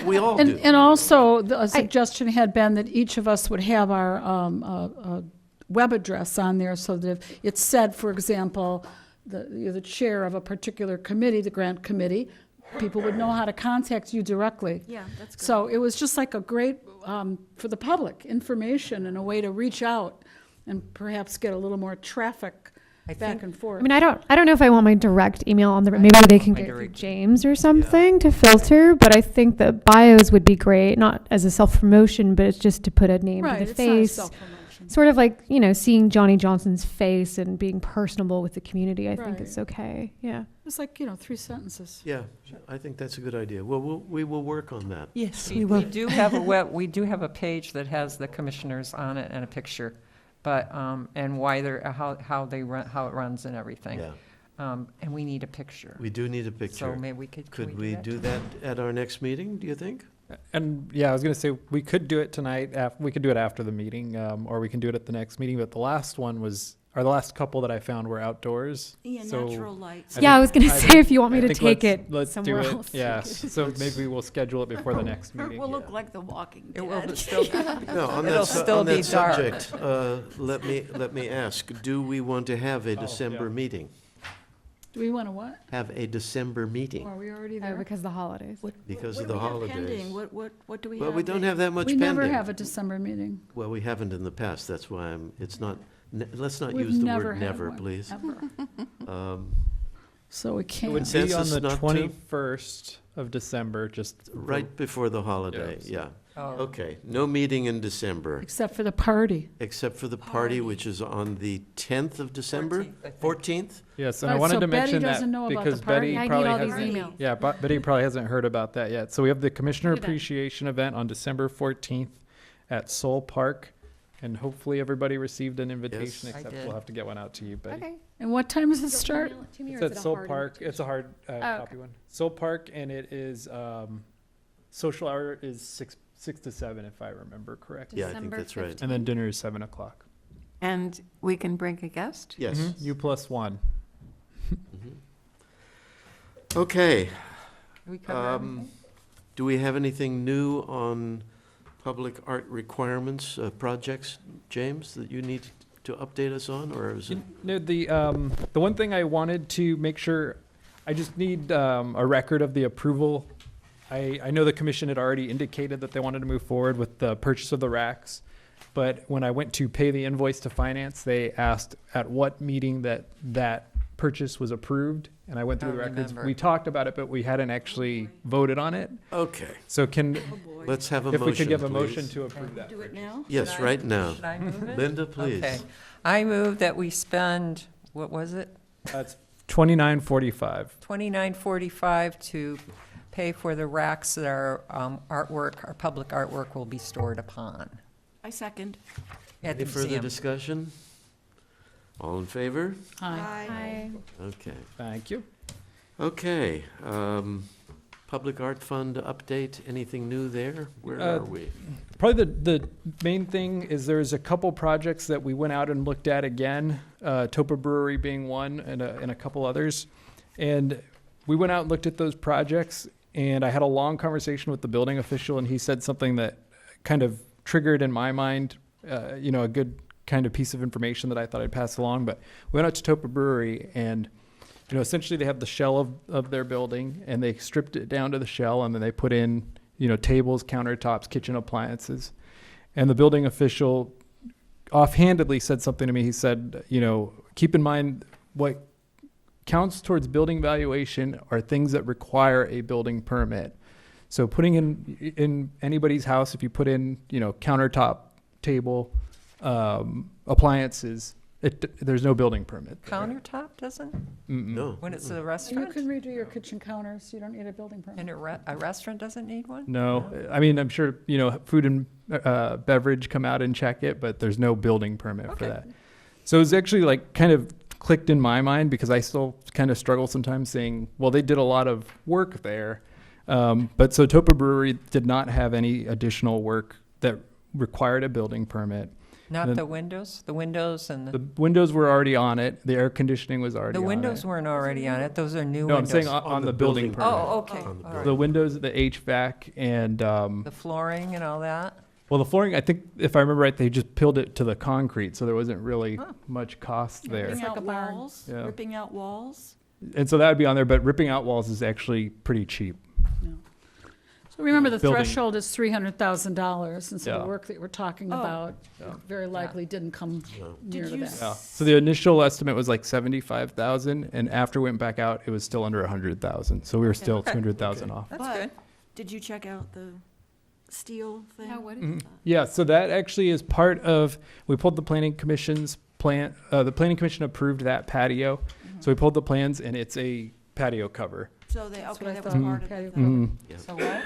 We all do. And also, a suggestion had been that each of us would have our web address on there, so that if it said, for example, you're the chair of a particular committee, the grant committee, people would know how to contact you directly. Yeah, that's good. So it was just like a great, for the public, information and a way to reach out and perhaps get a little more traffic I back think- and forth. I mean, I don't know if I want my direct email on the, maybe don't they want can my get through direct- James or something to filter, but I think the bios would be great, not as a self-promotion, but it's just to put a name Right, to the it's not a face. self-promotion. Sort of like, seeing Johnny Johnson's face and being personable with the community. I think Right. it's okay. Yeah. It's like, 3 sentences. Yeah, I think that's a good idea. Well, we will work on that. Yes, We do have we do have a page that has the commissioners on it and a picture, but, and why how they run, how it runs and everything. Yeah, And we need a picture. we do need a So picture. maybe we could. Could we do that at our next meeting, do you think? And yeah, I was gonna say, we could do it tonight, we could do it after the meeting, or we can do it at the next meeting, but the last couple that I found were outdoors. Yeah, So natural lights. Yeah, I was going to I say think- if you want me I to think take let's- it let's somewhere do it. else. Yes, so maybe we'll schedule it before the next meeting. We'll look like the Walking It will Dead. still, No, on It'll that, still on be that dark. subject, let me ask, do we want to have a December yeah. meeting? Do we want to what? Have a December meeting Are we already Oh, there? because of the holidays. because What of the do we have holidays? pending? What do we have? Well, we don't there? have that much We pending. never have a December meeting. Well, we haven't in the past, that's why let's not We've use the never word had never, one, please. ever. Um, So we It can't. would be on Consensus the not to? 21st of December, just. Right before the holiday, Yeah. yeah. Oh, Okay, no meeting in December, Except for the party. except for the party, which is on the 10th of December? 14th, I think. 14th? Yes, and I Right, wanted so to Betty mention that doesn't know about the because party? Betty I need probably all these hasn't. emails. Yeah, Betty probably hasn't heard about that yet. So we have the Commissioner Look at that. Appreciation Event on December 14th at Soul Park. And hopefully everybody received an invitation, Yes. I except did. we'll have to get one out to you, Betty. Okay. And what time does it start? It's at Soul Park. It's a hard okay. copy one. Soul Park, and it is, social hour is six to 7, if I remember correctly. Yeah, I think that's right. And then dinner is 7 o'clock. And we can bring a guest? Yes. You plus one. Mhm. Okay, We cover everything? do we have anything new on public art requirements, projects, James, that you need to update us on, or is it? No, the one thing I wanted to make sure, I just need a record of the approval. I know the commission had already indicated that they wanted to move forward with the purchase of the racks, but when I went to pay the invoice to finance, they asked at what meeting that purchase was approved, and I went through I the records. remember. We talked about it, but we hadn't actually voted on it. Okay, So can, Oh, boy. let's have a motion, if we could give a please. motion to approve that. Do it now? Yes, Should I- right now. Should I move it? Linda, please. Okay. I move that we spend, what was it? That's $29.45. $29.45 to pay for the racks that our artwork, our public artwork will be stored upon I second. at the Any further museum. discussion? All in favor? Aye. Hi. Okay. Thank you. Okay, Public Art Fund update, anything new there? Where Uh, are we? Probably the main thing is there's a couple projects that we went out and looked at again, Topa Brewery being one and a couple others. And we went out and looked at those projects, and I had a long conversation with the building official, and he said something that kind of triggered in my mind, a good kind of piece of information that I thought I'd pass along. But we went out to Topa Brewery, and essentially they have the shell of their building, and they stripped it down to the shell, and then they put in, tables, countertops, kitchen appliances. And the building official offhandedly said something to me. He said, keep in mind what counts towards building valuation are things that require a building permit. So putting in anybody's house, if you put in, countertop, table, appliances, there's no building permit there. Countertop doesn't? Mm-mm. No. When it's a You restaurant? can redo your kitchen counters, you don't need a building permit. And a restaurant doesn't need one? No, I mean, I'm sure, food and beverage come out and check it, but there's no building permit for Okay. that. So it's actually kind of clicked in my mind because I still kind of struggle sometimes saying, well, they did a lot of work there. But so Topa Brewery did not have any additional work that required a building permit. Not Then- the windows? The windows and The windows were already on it. The air conditioning was already the on windows it. weren't already on it. Those are new No, I'm windows. saying on the building permit. Oh, okay. On the All right. The windows, the HVAC, and The flooring and all that? well, the flooring, I think, if I remember right, they just peeled it to the concrete, so there wasn't really Huh. much cost there. Ripping like out a barn. walls, Yeah. ripping out walls. And so that would be on there, but ripping out walls is actually pretty cheap. So remember, the Building. threshold is $300,000, and so Yeah. the work that we're talking Oh. about Yeah. very likely didn't come No. near Did to you that. Yeah. So the initial estimate was like 75,000, and after we went back out, it was still under 100,000. So we were still Okay. 200,000 off. That's But good. Did you check out the steel thing? Mhm. Yeah, so that actually is part of, we pulled the planning commission's plan, the planning commission approved that patio. So we pulled the plans, and it's a patio cover. So they, That's okay, what I that was thought. part of Patio it. cover. Mhm. Yeah, So what?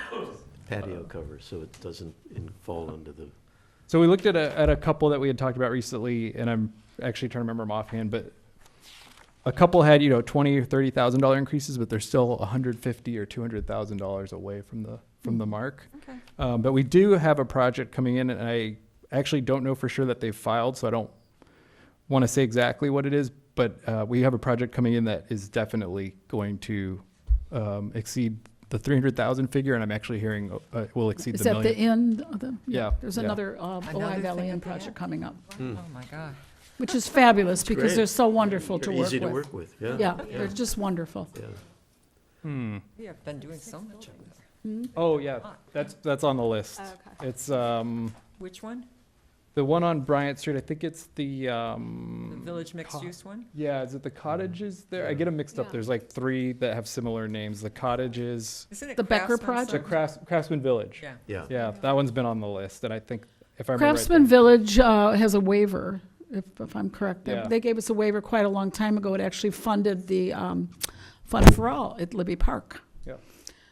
patio cover, so it doesn't fall under the, So we looked at a couple that we had talked about recently, and I'm actually trying to remember them offhand, but a couple had, $20,000 or $30,000 increases, but they're still $150,000 or $200,000 away from the mark. Okay. But we do have a project coming in, and I actually don't know for sure that they've filed, so I don't want to say exactly what it is, but we have a project coming in that is definitely going to exceed the 300,000 figure, and I'm actually hearing will exceed Is the that the million. end of the? Yeah, There's yeah. another Another Ojai Valley thing Inn at the project end? coming up, Hmm. Oh, my God. which is fabulous That's because great. they're so wonderful to they're work easy to with. work with, yeah. Yeah, they're just wonderful. Yeah. We have been doing so much of this. Hmm? Oh, yeah, that's on the list. Okay. It's, Which one? The one on Bryant Street, I think it's the, The village mixed-use one? yeah, is it the cottages there? I get them mixed up. Yeah. There's like 3 that have similar names. The cottages, Isn't it The Becker Craftsman the Project? Craftsman Village. Yeah. Yeah. Yeah, that one's been on the list, and I think, if I remember right. Craftsman Village has a waiver, if I'm correct. Yeah. They gave us a waiver quite a long time ago. It actually funded the Fun for All at Libby Park. Yeah.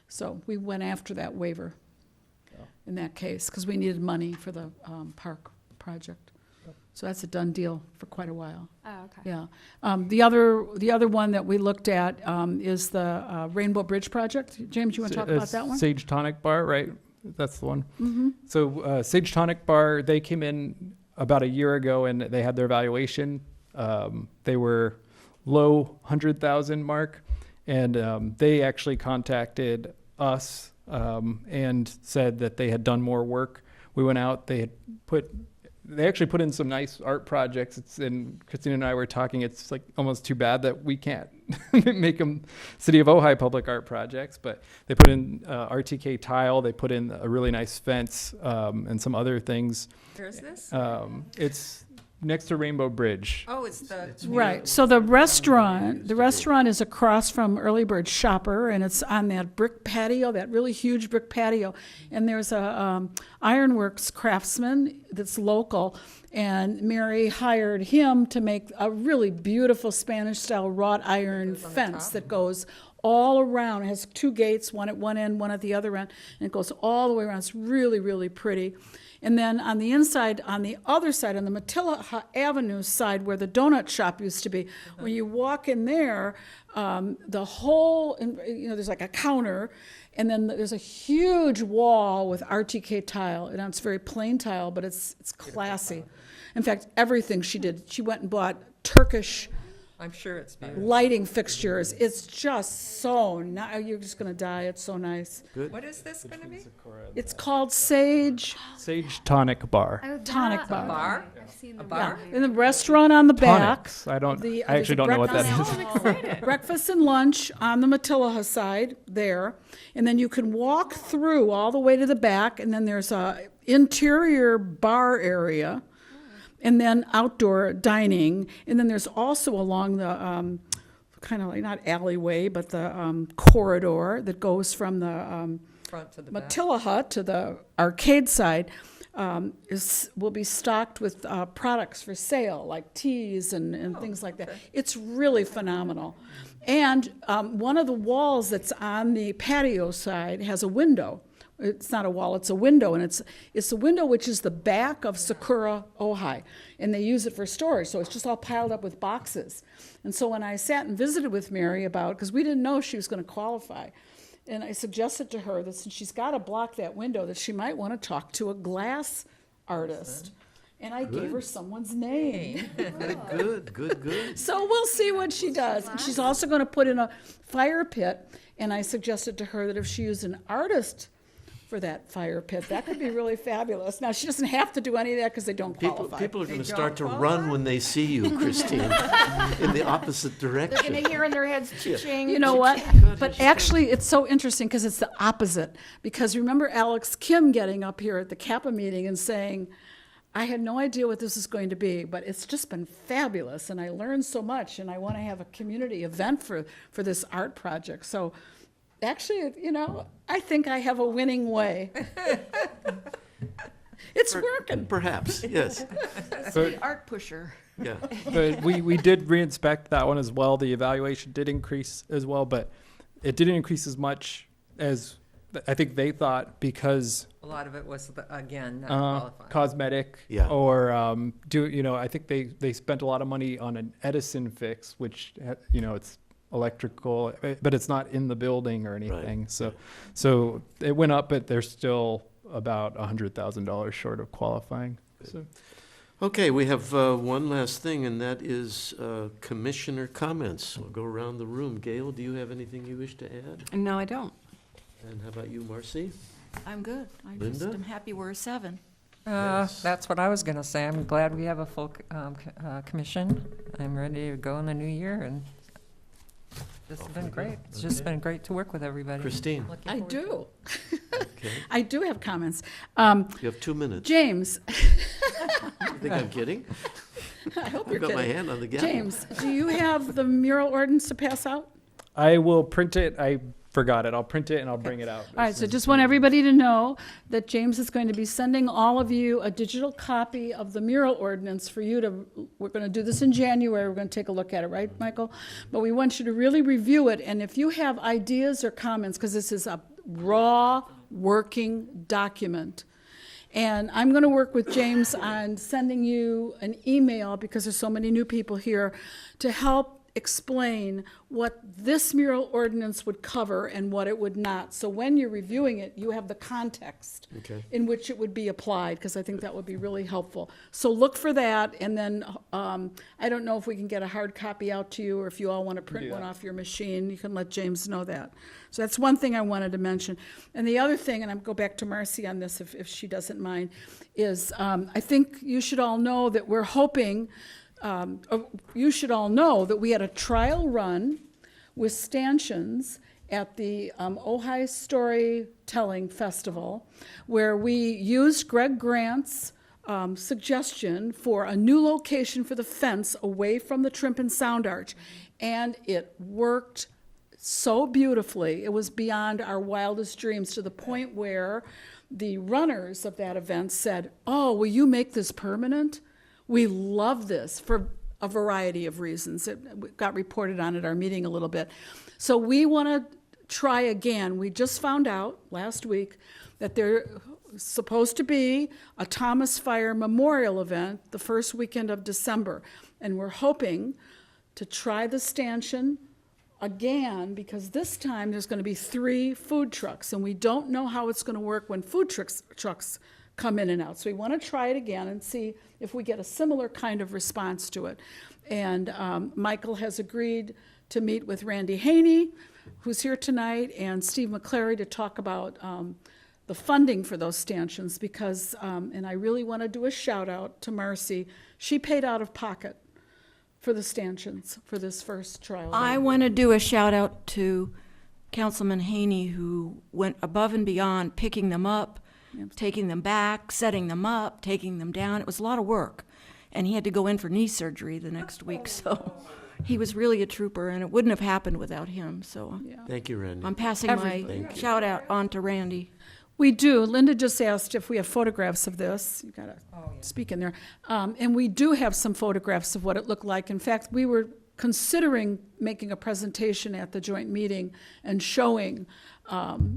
So we went after that waiver Yeah. in that case, because we needed money for the park project. So that's a done deal for quite a while. Oh, okay. Yeah. The other one that we looked at is the Rainbow Bridge project. James, you want to talk about that one? Sage Tonic Bar, right? That's the one. Mm-hmm. So Sage Tonic Bar, they came in about a year ago and they had their evaluation. They were low 100,000 mark, and they actually contacted us and said that they had done more work. We went out. They actually put in some nice art projects. And Christine and I were talking. It's like almost too bad that we can't make them City of Ojai public art projects. But they put in RTK tile. They put in a really nice fence and some other things. Where is this? It's next to Rainbow Bridge. Oh, it's the. Right. So the restaurant is across from Early Bird Shopper, and it's on that brick patio, that really huge brick patio. And there's a ironworks craftsman that's local, and Mary hired him to make a really beautiful Spanish-style wrought iron goes on the fence top? that goes all around. It has 2 gates, one at one end, one at the other end, and it goes all the way around. It's really, really pretty. And then on the inside, on the other side, on the Mattila Avenue side where the donut shop used to be, when you walk in there, the whole, there's like a counter, and then there's a huge wall with RTK tile, and it's very plain tile, but it's classy. In fact, everything she did, she went and bought Turkish I'm sure it's beautiful. lighting fixtures. It's just so nice. You're just going to die. It's so nice. What is this going to be? It's called Sage Sage Tonic Bar. Tonic A Bar. bar? I've seen A the bar? In the restaurant on the back. Tonics. I don't. The- I actually there's a don't know what that breakfast- is. Breakfast and lunch on the Mattila side there, and then you can walk through all the way to the back, and then there's a interior bar area, and then outdoor dining, and then there's also along the kind of like not alleyway, but the corridor that goes from the Front to the back? Mattila to the arcade side. Will be stocked with products for sale, like teas and things like that. It's really phenomenal. And one of the walls that's on the patio side has a window. It's not a wall, it's a window, and it's a window which is the back of Sakura Ojai, and they use it for storage, so it's just all piled up with boxes. And so when I sat and visited with Mary about, because we didn't know she was going to qualify, and I suggested to her that since she's got to block that window, that she might want to talk to a glass artist. And I gave her someone's name. Good. So we'll see what she does. And she's also going to put in a fire pit, and I suggested to her that if she used an artist for that fire pit, that could be really fabulous. Now, she doesn't have to do any of that because they don't qualify. People are going to They start to don't run when they see you, Christine, in the opposite They're direction. going to hear in their heads, cha-ching. You know what? But actually, it's so interesting because it's the opposite. Because remember Alex Kim getting up here at the Kappa meeting and saying, I had no idea what this is going to be, but it's just been fabulous, and I learned so much, and I want to have a community event for this art project. So actually, I think I have a winning way. It's working. Perhaps, yes. The art pusher. Yeah. But we did re-inspect that one as well. The evaluation did increase as well, but it didn't increase as much as I think they thought because A lot of it was, again, not qualified. cosmetic Yeah. or I think they spent a lot of money on an Edison fix, which it's electrical, but it's not in the building or anything. So it went up, but they're still about $100,000 short of qualifying. So. Okay, we have one last thing, and that is commissioner comments. We'll go around the room. Gail, do you have anything you wish to add? No, I don't. And how about you, Marcy? I'm good. I just Linda? am happy we're a 7. Yes. That's what I was going to say. I'm glad we have a full commission. I'm ready to go in the new year, and This has been great. It's just been great to work with everybody. Christine, Looking I forward to it. do. okay, I do have comments. you have 2 minutes. James, You think I'm kidding? I hope I've you're got my kidding. hand on the gavel. James, do you have the mural ordinance to pass out? I will print it. I forgot it. I'll print it and I'll bring it out. All right, so just want everybody to know that James is going to be sending all of you a digital copy of the mural ordinance for you to, we're going to do this in January, we're going to take a look at it, right, Michael? But we want you to really review it, and if you have ideas or comments, because this is a raw, working document, and I'm going to work with James on sending you an email, because there's so many new people here, to help explain what this mural ordinance would cover and what it would not. So when you're reviewing it, you have the context Okay. in which it would be applied, because I think that would be really helpful. So look for that, and then I don't know if we can get a hard copy out to you, or if you all want to print Yeah. one off your machine, you can let James know that. So that's one thing I wanted to mention. And the other thing, and I'll go back to Marcy on this if she doesn't mind, is I think you should all know that we're hoping, you should all know that we had a trial run with stanchions at the Ojai Storytelling Festival, where we used Greg Grant's suggestion for a new location for the fence away from the Trimp and Sound Arch. And it worked so beautifully. It was beyond our wildest dreams, to the point where the runners of that event said, "Oh, will you make this permanent? We love this," for a variety of reasons. It got reported on at our meeting a little bit. So we want to try again. We just found out last week that there's supposed to be a Thomas Fire Memorial event the first weekend of December. And we're hoping to try the stanchion again, because this time there's going to be 3 food trucks, and we don't know how it's going to work when food trucks come in and out. So we want to try it again and see if we get a similar kind of response to it. And Michael has agreed to meet with Randy Haney, who's here tonight, and Steve McClary to talk about the funding for those stanchions, because, and I really want to do a shout out to Marcy, she paid out of pocket for the stanchions for this first trial. I want to do a shout out to Councilman Haney, who went above and beyond picking them up, taking them back, setting them up, taking them down. It was a lot of work. And he had to go in for knee surgery the next week, so he was really a trooper, and it wouldn't have happened without him. So Yeah. Thank you, Randy. I'm passing Everything. my Thank you. shout out on to Randy. We do. Linda just asked if we have photographs of this. You gotta speak in there. And we do have some photographs of what it looked like. In fact, we were considering making a presentation at the joint meeting and showing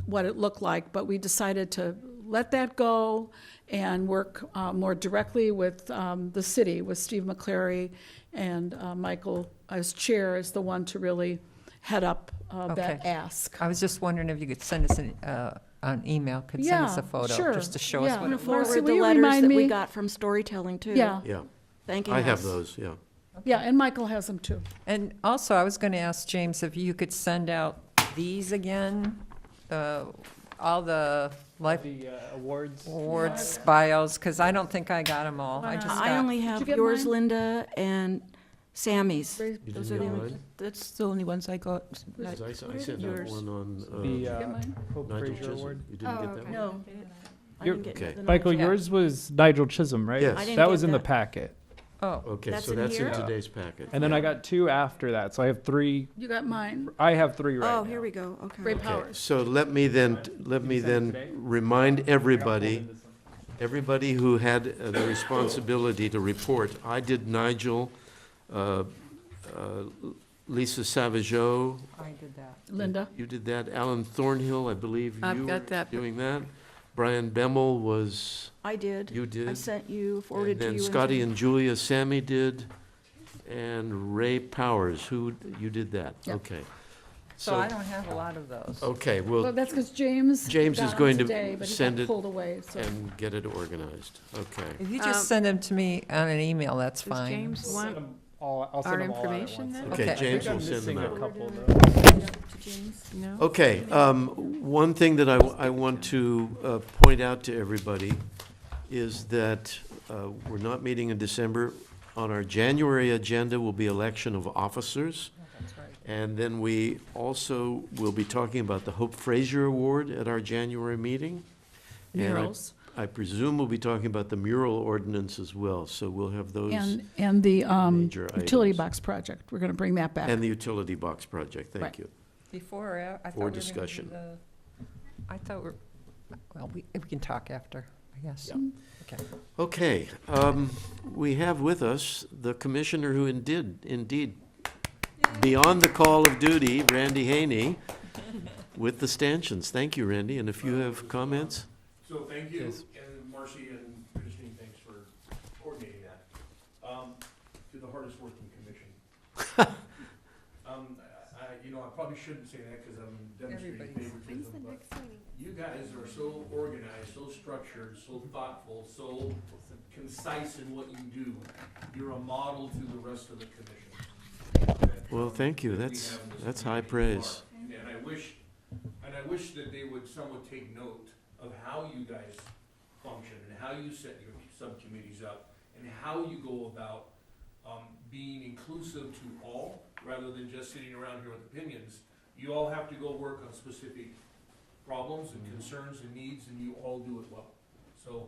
what it looked like, but we decided to let that go and work more directly with the city, with Steve McClary, and Michael as chair is the one to really head up that Okay. ask. I was just wondering if you could send us an email, could send us a Yeah, photo, sure. just to show Yeah. us what I'm it going to looks Marcy, forward will the you letters remind that me? we got from storytelling, too. Yeah, Yeah, Thanking I us. have those, yeah. yeah, and Michael has them too. And also, I was going to ask James if you could send out these again, all the life The awards. awards bios, because I don't think I got them all. I just I got, only you have get yours, mine? Linda, and Sammy's. You Those didn't are the get only, mine? that's the only ones I got. 'Cause I sent out yours? one on The You get mine? Hope Nigel Fraser Chisholm. Award. You didn't get that one? No. I You're- didn't get Okay. nothing Michael, else. Yeah. yours was Nigel Chisholm, right? Yes. I didn't That get was in the that. packet. oh, Okay, That's so in that's in here? today's packet. And then Yeah. I got 2 after that, so I have 3. You got mine. I have 3 right Oh, now. here we go, okay. Ray Okay, Powers. so let me then remind everybody who had the responsibility to report. I did Nigel, Lisa Savageau, I did that. Linda. you did that. Alan Thornhill, I believe I've you were got that. doing that. Brian Bemmel was, I did. you did. I sent you, And forwarded to you. then and Scotty Jen. and Julia, Sammy did, and Ray Powers, you did that? Yep. Okay. So I don't have a lot of those. Okay, Well, well, that's because James James got is them going to today, but he send got it pulled away, so. and get it organized. Okay. If you just send them to me on an email, that's Does fine. James Send want them all, I'll send our them all out at information once. then? Okay, Okay. I James think I'm will send them missing a out. couple, though. No? Okay, one thing that I want to point out to everybody is that we're not meeting in December. On our January agenda will be election of officers. That's right. And then we also will be talking about the Hope Fraser Award at our January meeting. And Murals. I presume we'll be talking about the mural ordinance as well, so we'll have those, And the major utility items. box project, we're gonna bring that back. and the utility box project, thank Right. you. Before, I thought For we were gonna do discussion. I thought well, we can talk after, I guess. Yeah. Okay. Okay, we have with us the commissioner who indeed, beyond the call of duty, Randy Haney, with the stanchions. Thank you, Randy, and if you have comments? So thank you, Yes. and Marcy and Christine, thanks for coordinating that. To the hardest working commission. I probably shouldn't say that because I'm demonstrating Everybody's- favoritism, but you guys are so organized, so structured, so thoughtful, so concise in what you do. You're a model to the rest of the commission. Well, thank you, that we that's have in this high community. You praise. are. And I wish that they would somewhat take note of how you guys function and how you set your subcommittees up and how you go about being inclusive to all, rather than just sitting around here with opinions. You all have to go work on specific problems and concerns and needs, and you all do it well. So,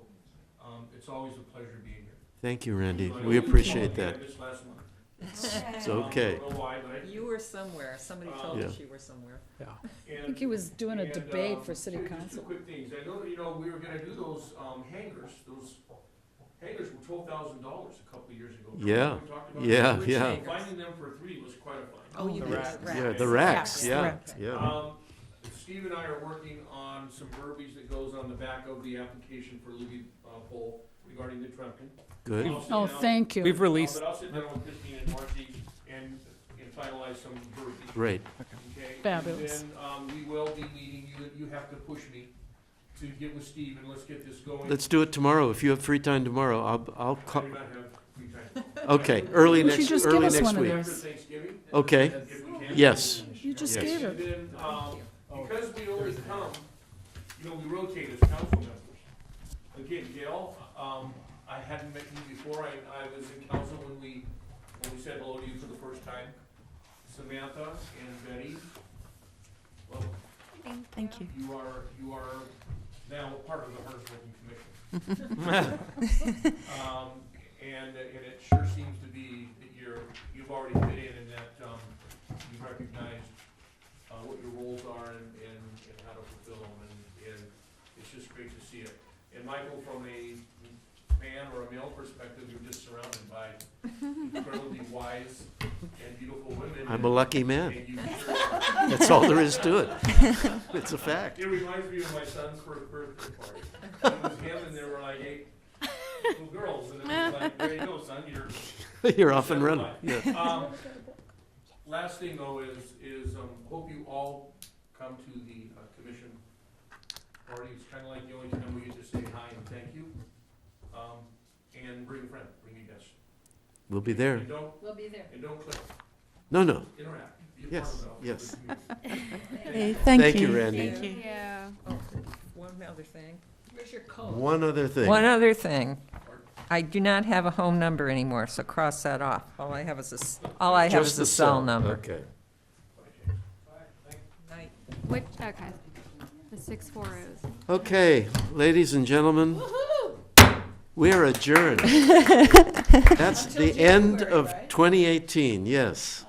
it's always a pleasure being here. Thank you, Randy, So I know we you appreciate told me that. This last month. It's okay. I don't know why, but You were somewhere. Somebody told Yeah. us you were somewhere. I think he was doing a debate for city Just council. two quick things. I know, we were gonna do those, hangers. Those hangers were $12,000 a couple of years ago. Remember Yeah. we talked about Yeah, that? yeah. Finding them for $3 was quite a find. Oh, you The did. racks. Yeah, the racks, Racks, yeah, correct. yeah. Steve and I are working on some verbiage that goes on the back of the application for Libby Poll regarding the Trempton. Good. I'll sit Oh, down- thank you. We've released, But I'll sit down with Christine and Marcy and finalize some verbiage. Great. Okay? Fabulous. And then, we will be meeting, you have to push me to get with Steve and let's get this going. Let's do it tomorrow. If you have free time tomorrow, I'll I call. do not have free time. Okay, early You should next, just give early us next one of week. those. After Thanksgiving, Okay, if we can. yes. You just Yes. gave And it. then, because we always come, we rotate as council members. Again, Gail, I hadn't met you before, I was in council when we said hello to you for the first time. Samantha and Betty, well, Thank you. you are now part of the hardest working commission. And it sure seems to be that you've already fit in and that, you recognize, what your roles are and how to fulfill them, and it's just great to see it. And Michael, from a man or a male perspective, you're just surrounded by incredibly wise and beautiful women. I'm a lucky man. And you sure are. That's all there is to it. It's a fact. It reminds me of my son's first birthday party. It was him and there were like 8 little girls, and it was like, there you go, son, You're off and running. Yeah. Last thing though is hope you all come to the commission party. It's kind of like the only time we get to say hi and thank you. And bring a friend, bring a guest. We'll be there. And don't, We'll be there. and don't click, No, no. interact. Be a Yes, part of the yes. community. Thank you, Randy. Yeah. Oh, one other thing. Where's your code? One other thing. One other thing. I do not have a home number anymore, so cross that off. All I have is Just the a cell number. Okay. Night. Which, okay. The 640s. Okay, ladies and gentlemen, we are adjourned. That's the end of 2018, yes.